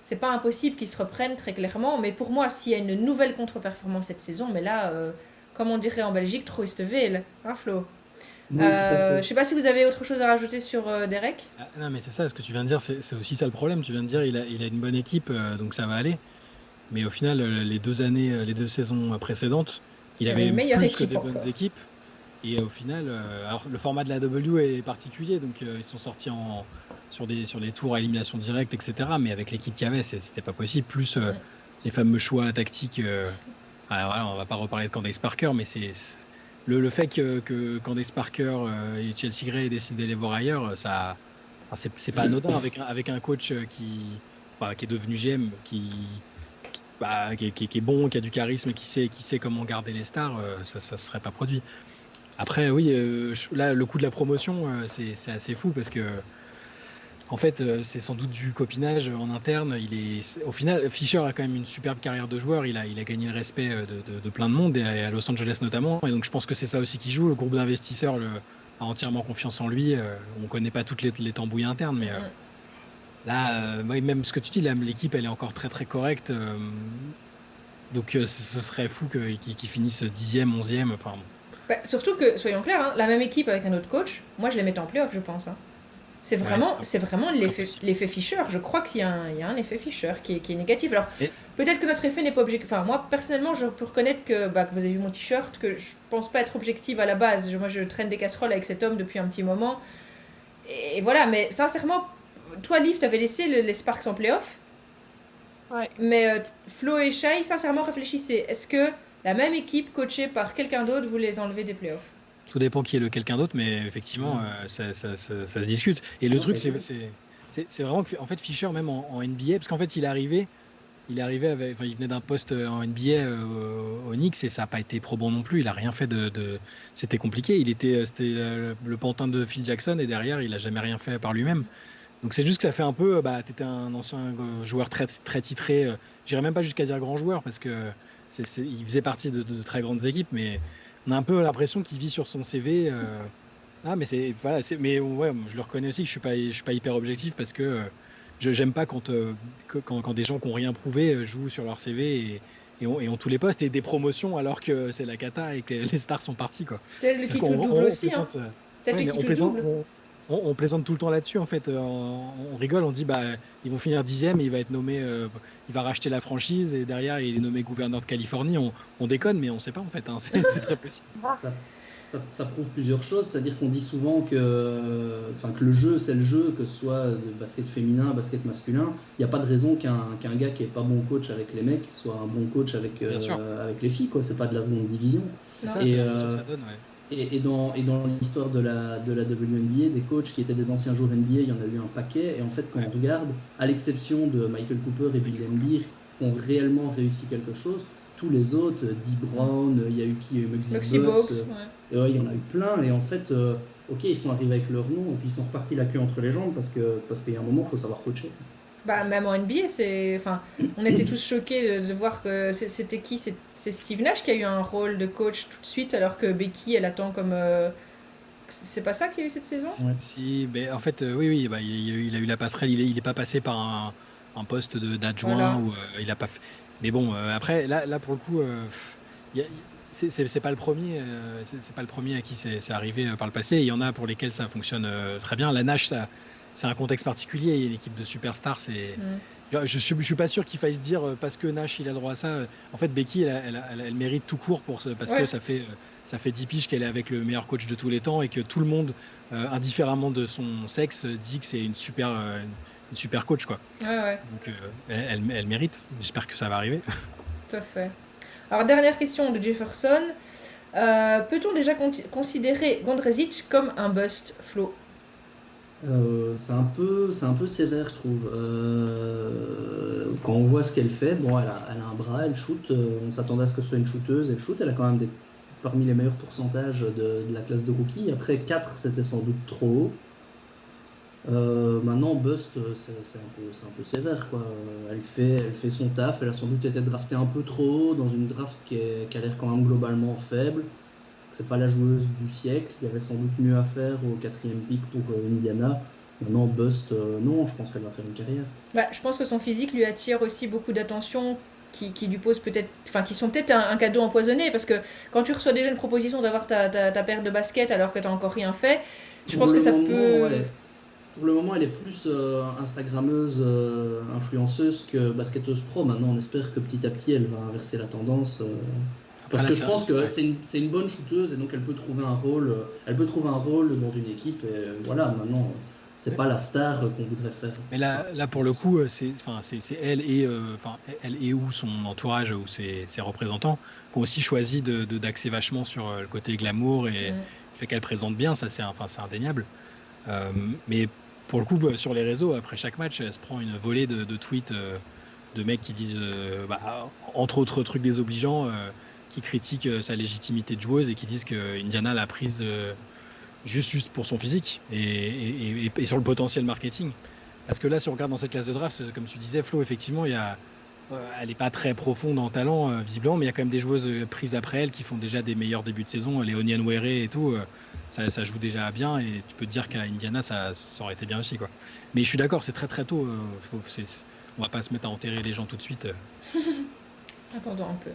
c'est pas impossible qu'ils se reprennent très clairement. Mais pour moi, s'il y a une nouvelle contre-performance cette saison, mais là, comme on dirait en Belgique, trop ist veel. Hein, Flo? Je sais pas si vous avez autre chose à rajouter sur Derek. Non, mais c'est ça, ce que tu viens de dire, c'est aussi ça le problème. Tu viens de dire il a une bonne équipe, donc ça va aller. Mais au final, les 2 saisons précédentes, il avait plus que des bonnes équipes. Et au final, alors le format de la W est particulier, donc ils sont sortis sur des tours à élimination directe, etc. Mais avec l'équipe qu'il y avait, c'était pas possible. Plus les fameux choix tactiques. Alors voilà, on va pas reparler de Candace Parker, mais c'est le fait que Candace Parker et Chelsea Gray aient décidé de les voir ailleurs, ça, c'est pas anodin avec un coach qui est devenu GM, qui est bon, qui a du charisme, qui sait comment garder les stars, ça se serait pas produit. Après, oui, là, le coup de la promotion, c'est assez fou parce que, en fait, c'est sans doute du copinage en interne. Au final, Fisher a quand même une superbe carrière de joueur. Il a gagné le respect de plein de monde, et à Los Angeles notamment. Et donc, je pense que c'est ça aussi qui joue. Le groupe d'investisseurs a entièrement confiance en lui. On ne connaît pas toutes les tambouilles internes, mais là, même ce que tu dis, l'équipe, elle est encore très, très correcte. Donc, ce serait fou qu'ils finissent 10e, 11e. Enfin. Bah, surtout que, soyons clairs, hein, la même équipe avec un autre coach, moi je les mettais en play-off, je pense. Hein. C'est vraiment l'effet Fisher. Je crois qu'il y a un effet Fisher qui est négatif. Alors, peut-être que notre effet n'est pas objectif. Enfin, moi, personnellement, je peux reconnaître que vous avez vu mon t-shirt, que je pense pas être objective à la base. Moi, je traîne des casseroles avec cet homme depuis un petit moment. Et voilà, mais sincèrement, toi, Liv, t'avais laissé les Sparks en play-off. Ouais. Mais Flo et Shai, sincèrement, réfléchissez. Est-ce que la même équipe coachée par quelqu'un d'autre, vous les enlevez des playoffs? Tout dépend qui est le quelqu'un d'autre, mais effectivement, ça se discute. Et le truc, c'est vraiment que, en fait, Fisher, même en NBA, parce qu'en fait, il venait d'un poste en NBA au Knicks et ça n'a pas été probant non plus. Il n'a rien fait c'était compliqué. C'était le pantin de Phil Jackson et derrière, il n'a jamais rien fait par lui-même. Donc c'est juste que ça fait un peu, tu étais un ancien joueur très, très titré. J'irais même pas jusqu'à dire grand joueur parce que il faisait partie de très grandes équipes, mais on a un peu l'impression qu'il vit sur son CV. Mais mais ouais, je le reconnais aussi que je suis pas hyper objectif parce que j'aime pas quand des gens qui n'ont rien prouvé jouent sur leur CV et ont tous les postes et des promotions alors que c'est la cata et que les stars sont partis, quoi. Tel le qui tout double aussi. On plaisante tout le temps là-dessus, en fait. On rigole, on dit ils vont finir 10e et il va être nommé, il va racheter la franchise et derrière il est nommé gouverneur de Californie. On déconne, mais on sait pas en fait. Hein. C'est très possible. Ça prouve plusieurs choses, c'est-à-dire qu'on dit souvent que le jeu c'est le jeu, que ce soit de basket féminin, basket masculin. Il n'y a pas de raison qu'un gars qui est pas bon coach avec les mecs soit un bon coach avec les filles, quoi. C'est pas de la seconde division. C'est ça, c'est ce que ça donne, ouais. Et dans l'histoire de la WNBA, des coachs qui étaient des anciens joueurs NBA, il y en a eu un paquet. Et en fait, quand on regarde, à l'exception de Michael Cooper et Bill Laimbeer, qui ont réellement réussi quelque chose, tous les autres, Dee Brown, il y a eu qui, Muggsy Bogues, il y en a eu plein. Et en fait, ils sont arrivés avec leur nom et puis ils sont repartis la queue entre les jambes parce qu'il y a un moment, il faut savoir coacher. Même en NBA, on était tous choqués de voir que c'était qui? C'est Steve Nash qui a eu un rôle de coach tout de suite, alors que Becky, elle attend comme... C'est pas ça qu'il y a eu cette saison? Si, en fait, oui, il a eu la passerelle. Il est pas passé par un poste d'adjoint, voilà. Où il a pas fait... Mais bon, après, là pour le coup, c'est pas le premier. C'est pas le premier à qui c'est arrivé par le passé. Il y en a pour lesquels ça fonctionne très bien. La Nash, c'est un contexte particulier. Il y a une équipe de superstars. Je suis pas sûr qu'il faille se dire parce que Nash il a le droit à ça. En fait, Becky, elle mérite tout court parce que ça fait ça fait 10 piges qu'elle est avec le meilleur coach de tous les temps et que tout le monde, indifféremment de son sexe, dit que c'est une super coach, quoi. Ouais. Donc elle mérite. J'espère que ça va arriver. Tout à fait. Alors, dernière question de Jefferson. Peut-on déjà considérer Gondrezic comme un bust, Flo? C'est un peu sévère, je trouve. Quand on voit ce qu'elle fait, bon, elle a un bras, elle shoot. On s'attendait à ce que ce soit une shooteuse, elle shoot. Elle a quand même parmi les meilleurs pourcentages de la classe de rookie. Après 4, c'était sans doute trop haut. Maintenant, bust, c'est un peu sévère, quoi. Elle fait son taf. Elle a sans doute été draftée un peu trop haut dans une draft qui a l'air quand même globalement faible. C'est pas la joueuse du siècle, il y avait sans doute mieux à faire au 4e pick pour Indiana. Maintenant, bust, non, je pense qu'elle va faire une carrière. Je pense que son physique lui attire aussi beaucoup d'attention, qui lui pose peut-être, qui sont peut-être un cadeau empoisonné, parce que quand tu reçois déjà une proposition d'avoir ta paire de baskets alors que t'as encore rien fait, je pense que ça peut... Ouais. Pour le moment, elle est plus Instagrammeuse, influenceuse que basketteuse pro. Maintenant, on espère que petit à petit, elle va inverser la tendance. Parce que je pense que c'est une bonne shooteuse et donc elle peut trouver un rôle. Elle peut trouver un rôle dans une équipe. Et voilà, maintenant, c'est pas la star qu'on voudrait faire. Mais là pour le coup, c'est elle et elle et ou son entourage ou ses représentants qui ont aussi choisi d'axer vachement sur le côté glamour et le fait qu'elle présente bien. Ça, c'est indéniable. Mais pour le coup, sur les réseaux, après chaque match, elle se prend une volée de tweets de mecs qui disent, entre autres trucs désobligeants, qui critiquent sa légitimité de joueuse et qui disent que Indiana l'a prise juste pour son physique et sur le potentiel marketing. Parce que là, si on regarde dans cette classe de draft, comme tu disais, Flo, effectivement, elle n'est pas très profonde en talent, visiblement, mais il y a quand même des joueuses prises après elle qui font déjà des meilleurs débuts de saison. Léonie Nwere et tout, ça joue déjà bien et tu peux te dire qu'à Indiana, ça aurait été bien aussi, quoi. Mais je suis d'accord, c'est très très tôt. On va pas se mettre à enterrer les gens tout de suite. Attendons un peu.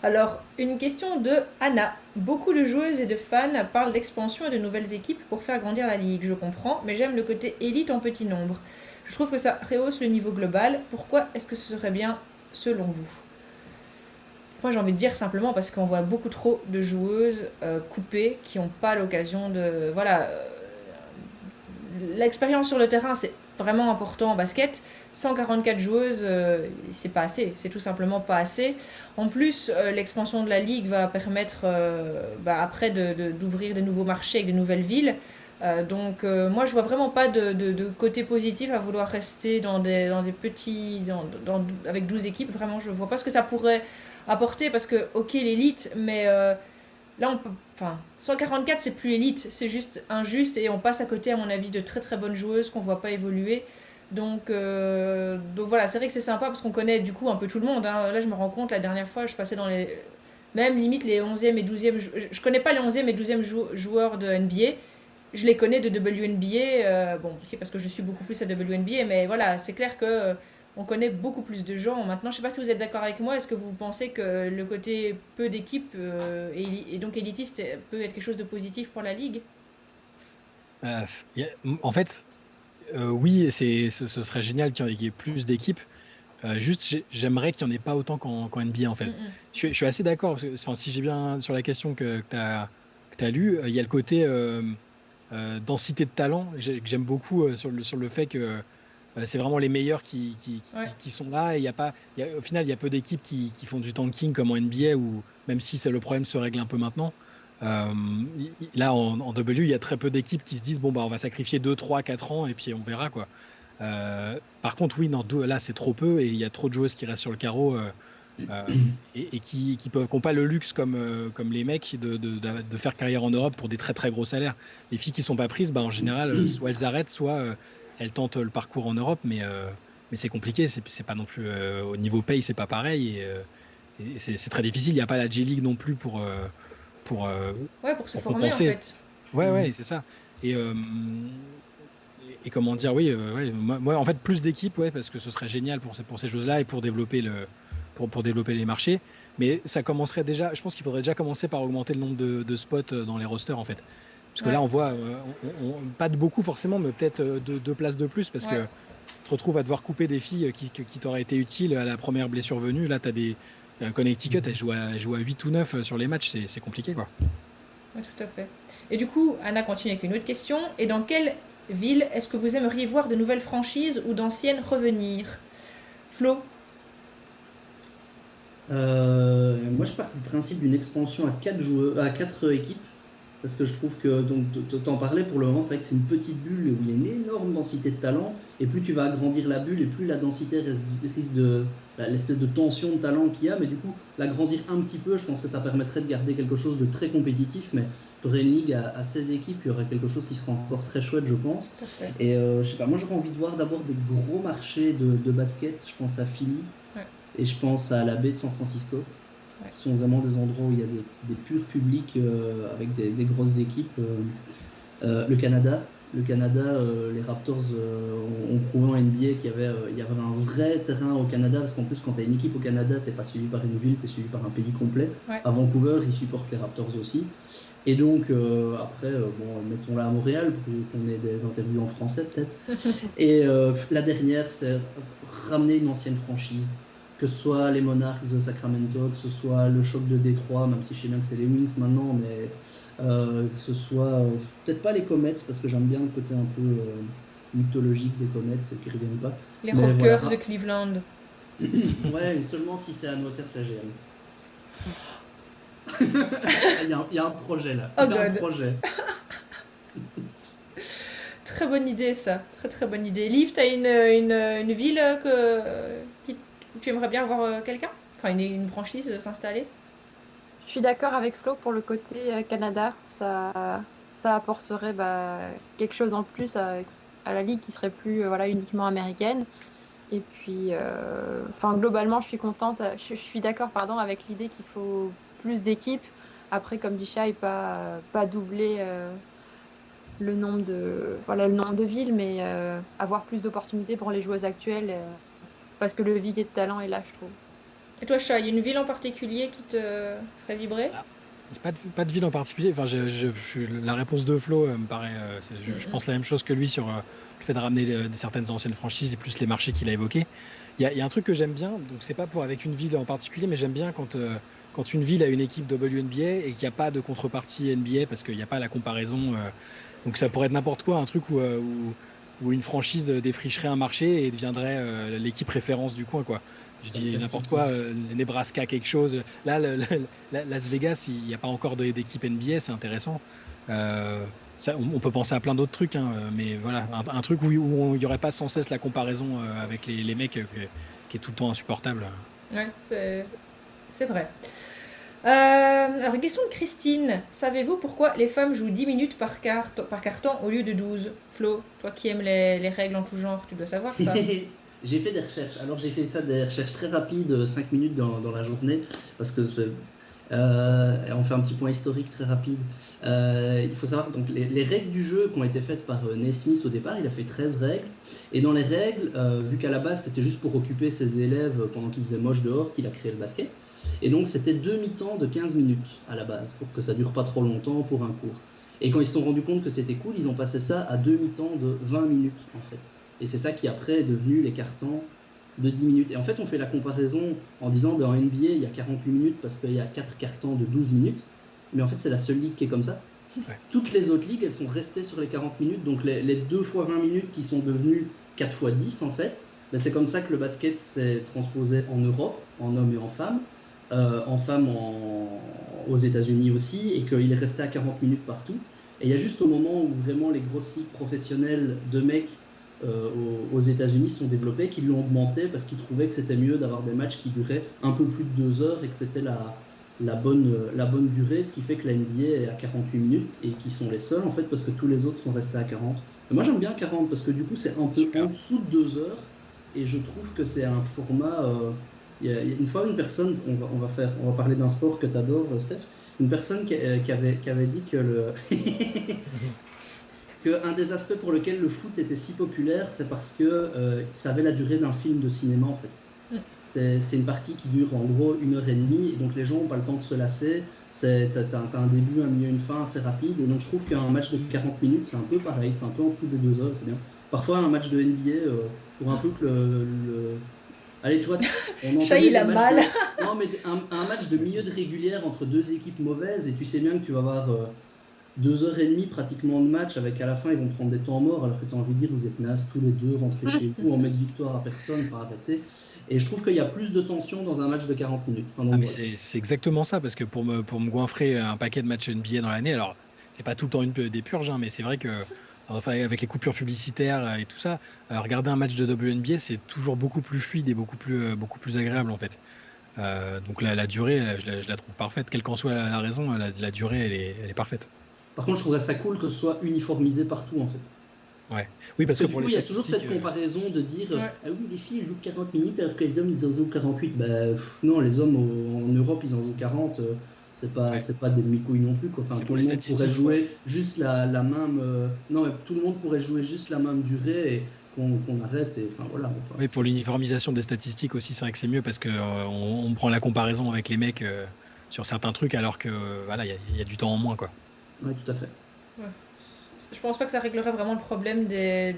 Alors, une question de Anna. Beaucoup de joueuses et de fans parlent d'expansion et de nouvelles équipes pour faire grandir la ligue, je comprends, mais j'aime le côté élite en petit nombre. Je trouve que ça rehausse le niveau global. Pourquoi est-ce que ce serait bien selon vous? Moi, j'ai envie de dire simplement parce qu'on voit beaucoup trop de joueuses coupées qui n'ont pas l'occasion de... l'expérience sur le terrain, c'est vraiment important en basket. 144 joueuses, c'est pas assez, c'est tout simplement pas assez. En plus, l'expansion de la ligue va permettre après d'ouvrir des nouveaux marchés avec des nouvelles villes. Donc moi je vois vraiment pas de côté positif à vouloir rester dans des petits avec 12 équipes. Vraiment, je vois pas ce que ça pourrait apporter, parce que ok, l'élite, mais là on peut, 144 c'est plus élite, c'est juste injuste et on passe à côté, à mon avis, de très très bonnes joueuses qu'on voit pas évoluer. Donc voilà, c'est vrai que c'est sympa parce qu'on connaît du coup un peu tout le monde, hein. Là je me rends compte, la dernière fois je passais dans même limite les 11e et 12e, je connais pas les 11e et 12e joueurs de NBA, je les connais de WNBA, c'est parce que je suis beaucoup plus à WNBA, mais voilà, c'est clair que on connaît beaucoup plus de gens maintenant. Je sais pas si vous êtes d'accord avec moi, est-ce que vous pensez que le côté peu d'équipes et donc élitiste peut être quelque chose de positif pour la ligue? En fait, oui, ce serait génial qu'il y ait plus d'équipes. Juste, j'aimerais qu'il n'y en ait pas autant qu'en NBA, en fait. Je suis assez d'accord. Si j'ai bien sur la question que tu as lue, il y a le côté densité de talent que j'aime beaucoup sur le fait que c'est vraiment les meilleurs qui sont là. Et au final, il y a peu d'équipes qui font du tanking comme en NBA, où même si le problème se règle un peu maintenant. Là en W, il y a très peu d'équipes qui se disent on va sacrifier 2, 3, 4 ans et puis on verra, quoi. Par contre, oui, là c'est trop peu et il y a trop de joueuses qui restent sur le carreau et qui n'ont pas le luxe comme les mecs de faire carrière en Europe pour des très très gros salaires. Les filles qui sont pas prises, en général, soit elles arrêtent, soit elles tentent le parcours en Europe, mais c'est compliqué. C'est pas non plus au niveau paye, c'est pas pareil et c'est très difficile. Il n'y a pas la J-League non plus pour se former compenser. En fait. Ouais, c'est ça. Et comment dire, moi en fait plus d'équipes, parce que ce serait génial pour ces choses-là et pour développer pour développer les marchés. Mais ça commencerait déjà. Je pense qu'il faudrait déjà commencer par augmenter le nombre de spots dans les rosters, en fait. Parce que là, on voit pas de beaucoup forcément, mais peut-être 2 places de plus, parce que tu te retrouves à devoir couper des filles qui t'auraient été utiles à la première blessure venue. Là, t'as des Connecticut, elle joue à 8 ou 9 sur les matchs, c'est compliqué, quoi. Oui, tout à fait. Et du coup, Anna continue avec une autre question. Et dans quelle ville est-ce que vous aimeriez voir de nouvelles franchises ou d'anciennes revenir? Flo? Moi, je pars du principe d'une expansion à 4 équipes. Parce que je trouve que, donc, t'en parlais pour le moment, c'est vrai que c'est une petite bulle où il y a une énorme densité de talent. Et plus tu vas agrandir la bulle, et plus la densité risque de. L'espèce de tension de talent qu'il y a. Mais du coup, l'agrandir un petit peu, je pense que ça permettrait de garder quelque chose de très compétitif. Mais tu aurais une ligue à 16 équipes, il y aurait quelque chose qui serait encore très chouette, je pense. Parfait. Et je sais pas, moi j'aurais envie de voir d'abord des gros marchés de basket. Je pense à Philly. Ouais. Et je pense à la baie de San Francisco. Ouais. Qui sont vraiment des endroits où il y a des purs publics avec des grosses équipes. Le Canada, les Raptors ont prouvé en NBA qu'il y avait un vrai terrain au Canada, parce qu'en plus quand tu as une équipe au Canada, tu n'es pas suivi par une ville, tu es suivi par un pays complet. Ouais. À Vancouver, ils supportent les Raptors aussi. Et donc après, mettons-la à Montréal pour qu'on ait des interviews en français peut-être. Et la dernière, c'est ramener une ancienne franchise. Que ce soit les Monarchs de Sacramento, que ce soit le Choc de Détroit, même si je sais bien que c'est les Wings maintenant, mais que ce soit peut-être pas les Comets, parce que j'aime bien le côté un peu mythologique des Comets, c'est qu'ils ne reviennent pas. Les Rockers voilà. De Cleveland. Ouais, mais seulement si c'est à Water-CGM. Il y a un projet là. Oh God. Un projet. Très bonne idée ça, très très bonne idée. Liv, t'as une ville où tu aimerais bien voir quelqu'un, enfin une franchise s'installer? Je suis d'accord avec Flo pour le côté Canada, ça apporterait quelque chose en plus à la ligue qui serait plus uniquement américaine. Et puis, globalement, je suis contente, je suis d'accord avec l'idée qu'il faut plus d'équipes. Après, comme dit Shai, pas doubler le nombre de villes, mais avoir plus d'opportunités pour les joueuses actuelles, parce que le vivier de talent est là, je trouve. Et toi, Shai, il y a une ville en particulier qui te ferait vibrer? Pas de ville en particulier. Enfin, la réponse de Flo me paraît. Je pense la même chose que lui sur le fait de ramener certaines anciennes franchises et plus les marchés qu'il a évoqués. Il y a un truc que j'aime bien, donc c'est pas avec une ville en particulier, mais j'aime bien quand une ville a une équipe WNBA et qu'il n'y a pas de contrepartie NBA parce qu'il n'y a pas la comparaison. Donc ça pourrait être n'importe quoi, un truc où une franchise défricherait un marché et deviendrait l'équipe référence du coin, quoi. Je dis n'importe quoi, Nebraska quelque chose. Là, Las Vegas, il n'y a pas encore d'équipe NBA, c'est intéressant. On peut penser à plein d'autres trucs, hein, mais voilà, un truc où il n'y aurait pas sans cesse la comparaison avec les mecs qui est tout le temps insupportable. Ouais, c'est vrai. Alors, une question de Christine. Savez-vous pourquoi les femmes jouent 10 minutes par carton au lieu de 12? Flo, toi qui aimes les règles en tout genre, tu dois savoir ça. J'ai fait des recherches. Alors j'ai fait des recherches très rapides, 5 minutes dans la journée, parce que on fait un petit point historique très rapide. Il faut savoir donc les règles du jeu qui ont été faites par Naismith au départ, il a fait 13 règles. Et dans les règles, vu qu'à la base c'était juste pour occuper ses élèves pendant qu'il faisait moche dehors, qu'il a créé le basket. Et donc c'était 2 mi-temps de 15 minutes à la base, pour que ça dure pas trop longtemps pour un cours. Et quand ils se sont rendus compte que c'était cool, ils ont passé ça à 2 mi-temps de 20 minutes en fait. Et c'est ça qui après est devenu les cartons de 10 minutes. Et en fait, on fait la comparaison en disant en NBA, il y a 48 minutes parce qu'il y a 4 cartons de 12 minutes. Mais en fait, c'est la seule ligue qui est comme ça. Ouais. Toutes les autres ligues, elles sont restées sur les 40 minutes. Donc les 2 fois 20 minutes qui sont devenues 4 fois 10 en fait, ben c'est comme ça que le basket s'est transposé en Europe, en hommes et en femmes. Aux États-Unis aussi, et qu'il est resté à 40 minutes partout. Et il y a juste au moment où vraiment les grosses ligues professionnelles de mecs aux États-Unis sont développées, qui l'ont augmenté parce qu'ils trouvaient que c'était mieux d'avoir des matchs qui duraient un peu plus de 2 heures et que c'était la bonne durée, ce qui fait que la NBA est à 48 minutes et qui sont les seuls en fait parce que tous les autres sont restés à 40. Et moi j'aime bien 40 parce que du coup c'est un peu en dessous de 2 heures et je trouve que c'est un format. Il y a une fois une personne, on va parler d'un sport que tu adores, Steph, une personne qui avait dit que qu'un des aspects pour lequel le foot était si populaire, c'est parce que ça avait la durée d'un film de cinéma en fait. C'est une partie qui dure en gros 1h30 et donc les gens n'ont pas le temps de se lasser. T'as un début, un milieu, une fin assez rapide et donc je trouve qu'un match de 40 minutes c'est un peu pareil, c'est un peu en dessous de 2 heures, c'est bien. Parfois un match de NBA pour un peu que Allez, toi, on Chat, entendait il des a matchs mal. Non, mais un match de milieu de régulière entre deux équipes mauvaises, et tu sais bien que tu vas avoir 2h30 pratiquement de match, avec à la fin, ils vont prendre des temps morts, alors que tu as envie de dire, vous êtes nazes tous les deux, rentrez chez vous, en mettre victoire à personne, pas arrêter. Et je trouve qu'il y a plus de tension dans un match de 40 minutes. Enfin, donc, Ah, mais voilà. c'est exactement ça, parce que pour me goinfrer un paquet de matchs NBA dans l'année, alors c'est pas tout le temps des purges, hein, mais c'est vrai que enfin, avec les coupures publicitaires et tout ça, regarder un match de WNBA, c'est toujours beaucoup plus fluide et beaucoup plus agréable en fait. Donc la durée, je la trouve parfaite, quelle qu'en soit la raison, la durée, elle est parfaite. Par contre, je trouverais ça cool que ce soit uniformisé partout, en fait. Ouais. Oui, Parce parce que que du pour coup, les il y a toujours cette statistiques, comparaison de dire Ouais. ah oui, les filles elles jouent 40 minutes alors que les hommes ils en jouent 48. Bah, non, les hommes en Europe ils en jouent 40. ouais, C'est pas des demi-couilles non plus, quoi. Enfin, c'est tout pour le les monde pourrait statistiques, quoi. jouer juste la même. Non, mais tout le monde pourrait jouer juste la même durée et qu'on arrête. Et enfin voilà. Oui, pour l'uniformisation des statistiques aussi, c'est vrai que c'est mieux parce que on prend la comparaison avec les mecs sur certains trucs alors que voilà, il y a du temps en moins, quoi. Ouais, tout à fait. Ouais. Je pense pas que ça réglerait vraiment le problème des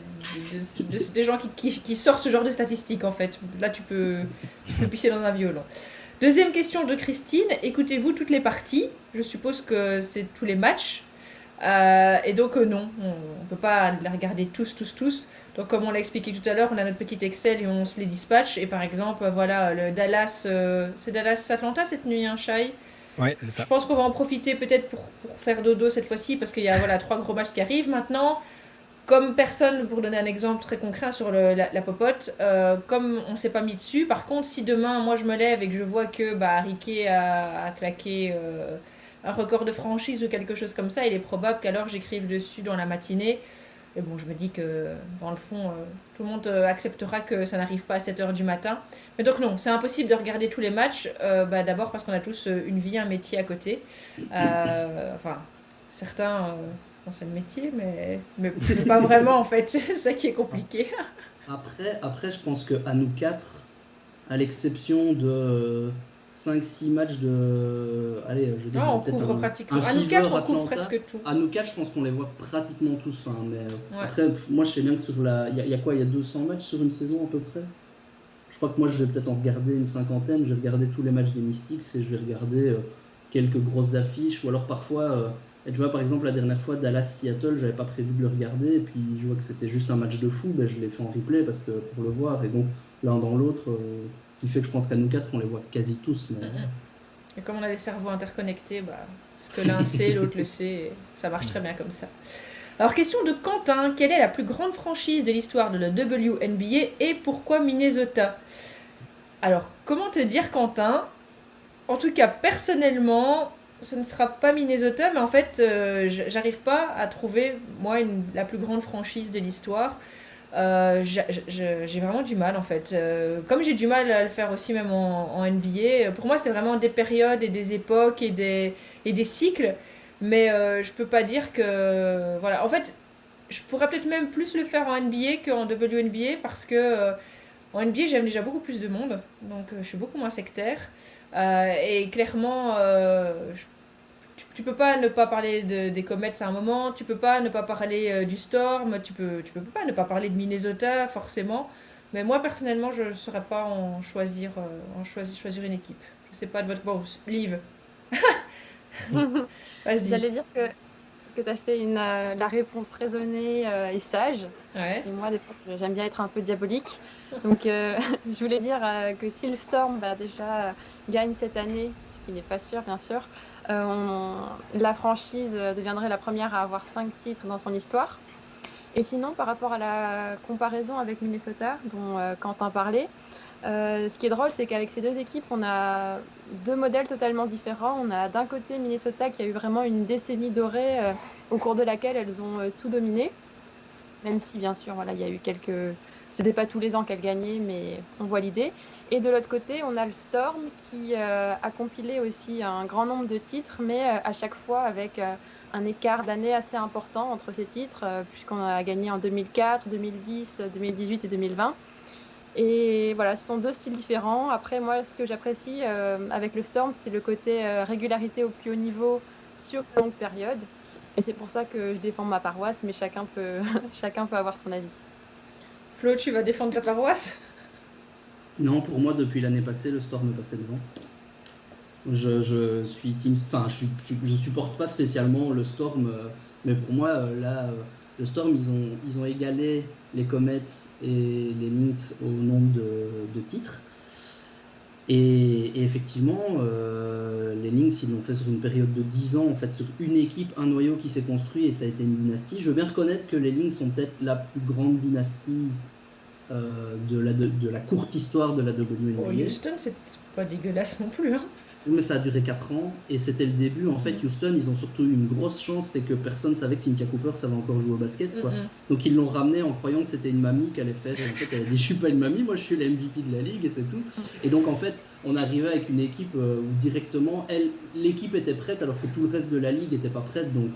gens qui sortent ce genre de statistiques en fait. Là tu peux pisser dans un violon. Deuxième question de Christine. Écoutez-vous toutes les parties? Je suppose que c'est tous les matchs. Et donc non, on peut pas les regarder tous. Donc comme on l'a expliqué tout à l'heure, on a notre petit Excel et on se les dispatche. Et par exemple, voilà, le Dallas, c'est Dallas-Atlanta cette nuit, hein, Shai? Ouais, c'est Je ça. pense qu'on va en profiter peut-être pour faire dodo cette fois-ci parce qu'il y a voilà, 3 gros matchs qui arrivent maintenant. Comme personne, pour donner un exemple très concret sur la popote, comme on s'est pas mis dessus, par contre, si demain, moi je me lève et que je vois que Riquet a claqué un record de franchise ou quelque chose comme ça, il est probable qu'alors j'écrive dessus dans la matinée. Et bon, je me dis que dans le fond, tout le monde acceptera que ça n'arrive pas à 7h du matin. Mais donc non, c'est impossible de regarder tous les matchs. D'abord parce qu'on a tous une vie, un métier à côté. Enfin, certains c'est le métier, mais pas vraiment en fait. C'est ça qui est compliqué. Après, je pense que à nous quatre, à l'exception de 5-6 matchs de. Allez, je dirais Non, on peut-être couvre un pratiquement. À nous Fever 4, on couvre Atlanta. presque tout. À nous 4, je pense qu'on les voit pratiquement tous. Hein, mais Ouais. après, moi, je sais bien que sur la. Il y a quoi? Il y a 200 matchs sur une saison à peu près? Je crois que moi, je vais peut-être en regarder une cinquantaine. Je vais regarder tous les matchs des Mystics et je vais regarder quelques grosses affiches. Ou alors parfois. Et tu vois, par exemple, la dernière fois, Dallas-Seattle, j'avais pas prévu de le regarder. Et puis, je vois que c'était juste un match de fou. Ben, je l'ai fait en replay parce que pour le voir. Et donc, l'un dans l'autre. Ce qui fait que je pense qu'à nous quatre, on les voit quasi tous. Mais... Et comme on a les cerveaux interconnectés, ce que l'un sait, l'autre le sait. Et ça marche très bien comme ça. Alors, question de Quentin. Quelle est la plus grande franchise de l'histoire de la WNBA et pourquoi Minnesota? Alors, comment te dire, Quentin? En tout cas, personnellement, ce ne sera pas Minnesota, mais en fait, j'arrive pas à trouver, moi, la plus grande franchise de l'histoire. J'ai vraiment du mal, en fait. Comme j'ai du mal à le faire aussi, même en NBA, pour moi, c'est vraiment des périodes et des époques et des cycles. Mais je peux pas dire que. Voilà. En fait, je pourrais peut-être même plus le faire en NBA qu'en WNBA parce que. En NBA, j'aime déjà beaucoup plus de monde, donc je suis beaucoup moins sectaire. Et clairement, tu peux pas ne pas parler des Comets à un moment, tu peux pas ne pas parler du Storm, tu peux pas ne pas parler de Minnesota forcément. Mais moi personnellement, je ne saurais pas choisir une équipe. Je sais pas de votre bon, Liv. Vas-y. J'allais dire que tu as fait la réponse raisonnée et sage. Ouais. Et moi, des fois, j'aime bien être un peu diabolique. Donc, je voulais dire que si le Storm déjà gagne cette année, ce qui n'est pas sûr, bien sûr, la franchise deviendrait la première à avoir 5 titres dans son histoire. Et sinon, par rapport à la comparaison avec Minnesota, dont Quentin parlait, ce qui est drôle, c'est qu'avec ces deux équipes, on a deux modèles totalement différents. On a d'un côté Minnesota qui a eu vraiment une décennie dorée au cours de laquelle elles ont tout dominé. Même si, bien sûr, voilà, il y a eu quelques... C'était pas tous les ans qu'elles gagnaient, mais on voit l'idée. Et de l'autre côté, on a le Storm qui a compilé aussi un grand nombre de titres, mais à chaque fois avec un écart d'années assez important entre ces titres, puisqu'on a gagné en 2004, 2010, 2018 et 2020. Et voilà, ce sont deux styles différents. Après, moi, ce que j'apprécie avec le Storm, c'est le côté régularité au plus haut niveau sur une longue période. Et c'est pour ça que je défends ma paroisse, mais chacun peut avoir son avis. Flo, tu vas défendre ta paroisse? Non, pour moi, depuis l'année passée, le Storm est passé devant. Je suis team, enfin, je supporte pas spécialement le Storm, mais pour moi, là, le Storm, ils ont égalé les Comets et les Lynx au nombre de titres. Et effectivement, les Lynx, ils l'ont fait sur une période de 10 ans, en fait, sur une équipe, un noyau qui s'est construit, et ça a été une dynastie. Je veux bien reconnaître que les Lynx sont peut-être la plus grande dynastie de la courte histoire de la WNBA. Pour Houston, c'est pas dégueulasse non plus. Hein. Mais ça a duré 4 ans, et c'était le début. En fait, Houston, ils ont surtout eu une grosse chance, c'est que personne savait que Cynthia Cooper savait encore jouer au basket, quoi. Donc ils l'ont ramenée en croyant que c'était une mamie qu'elle allait faire. En fait, elle a dit, je suis pas une mamie, moi je suis la MVP de la ligue, et c'est tout. Et donc en fait, on arrivait avec une équipe où directement, l'équipe était prête, alors que tout le reste de la ligue n'était pas prête. Donc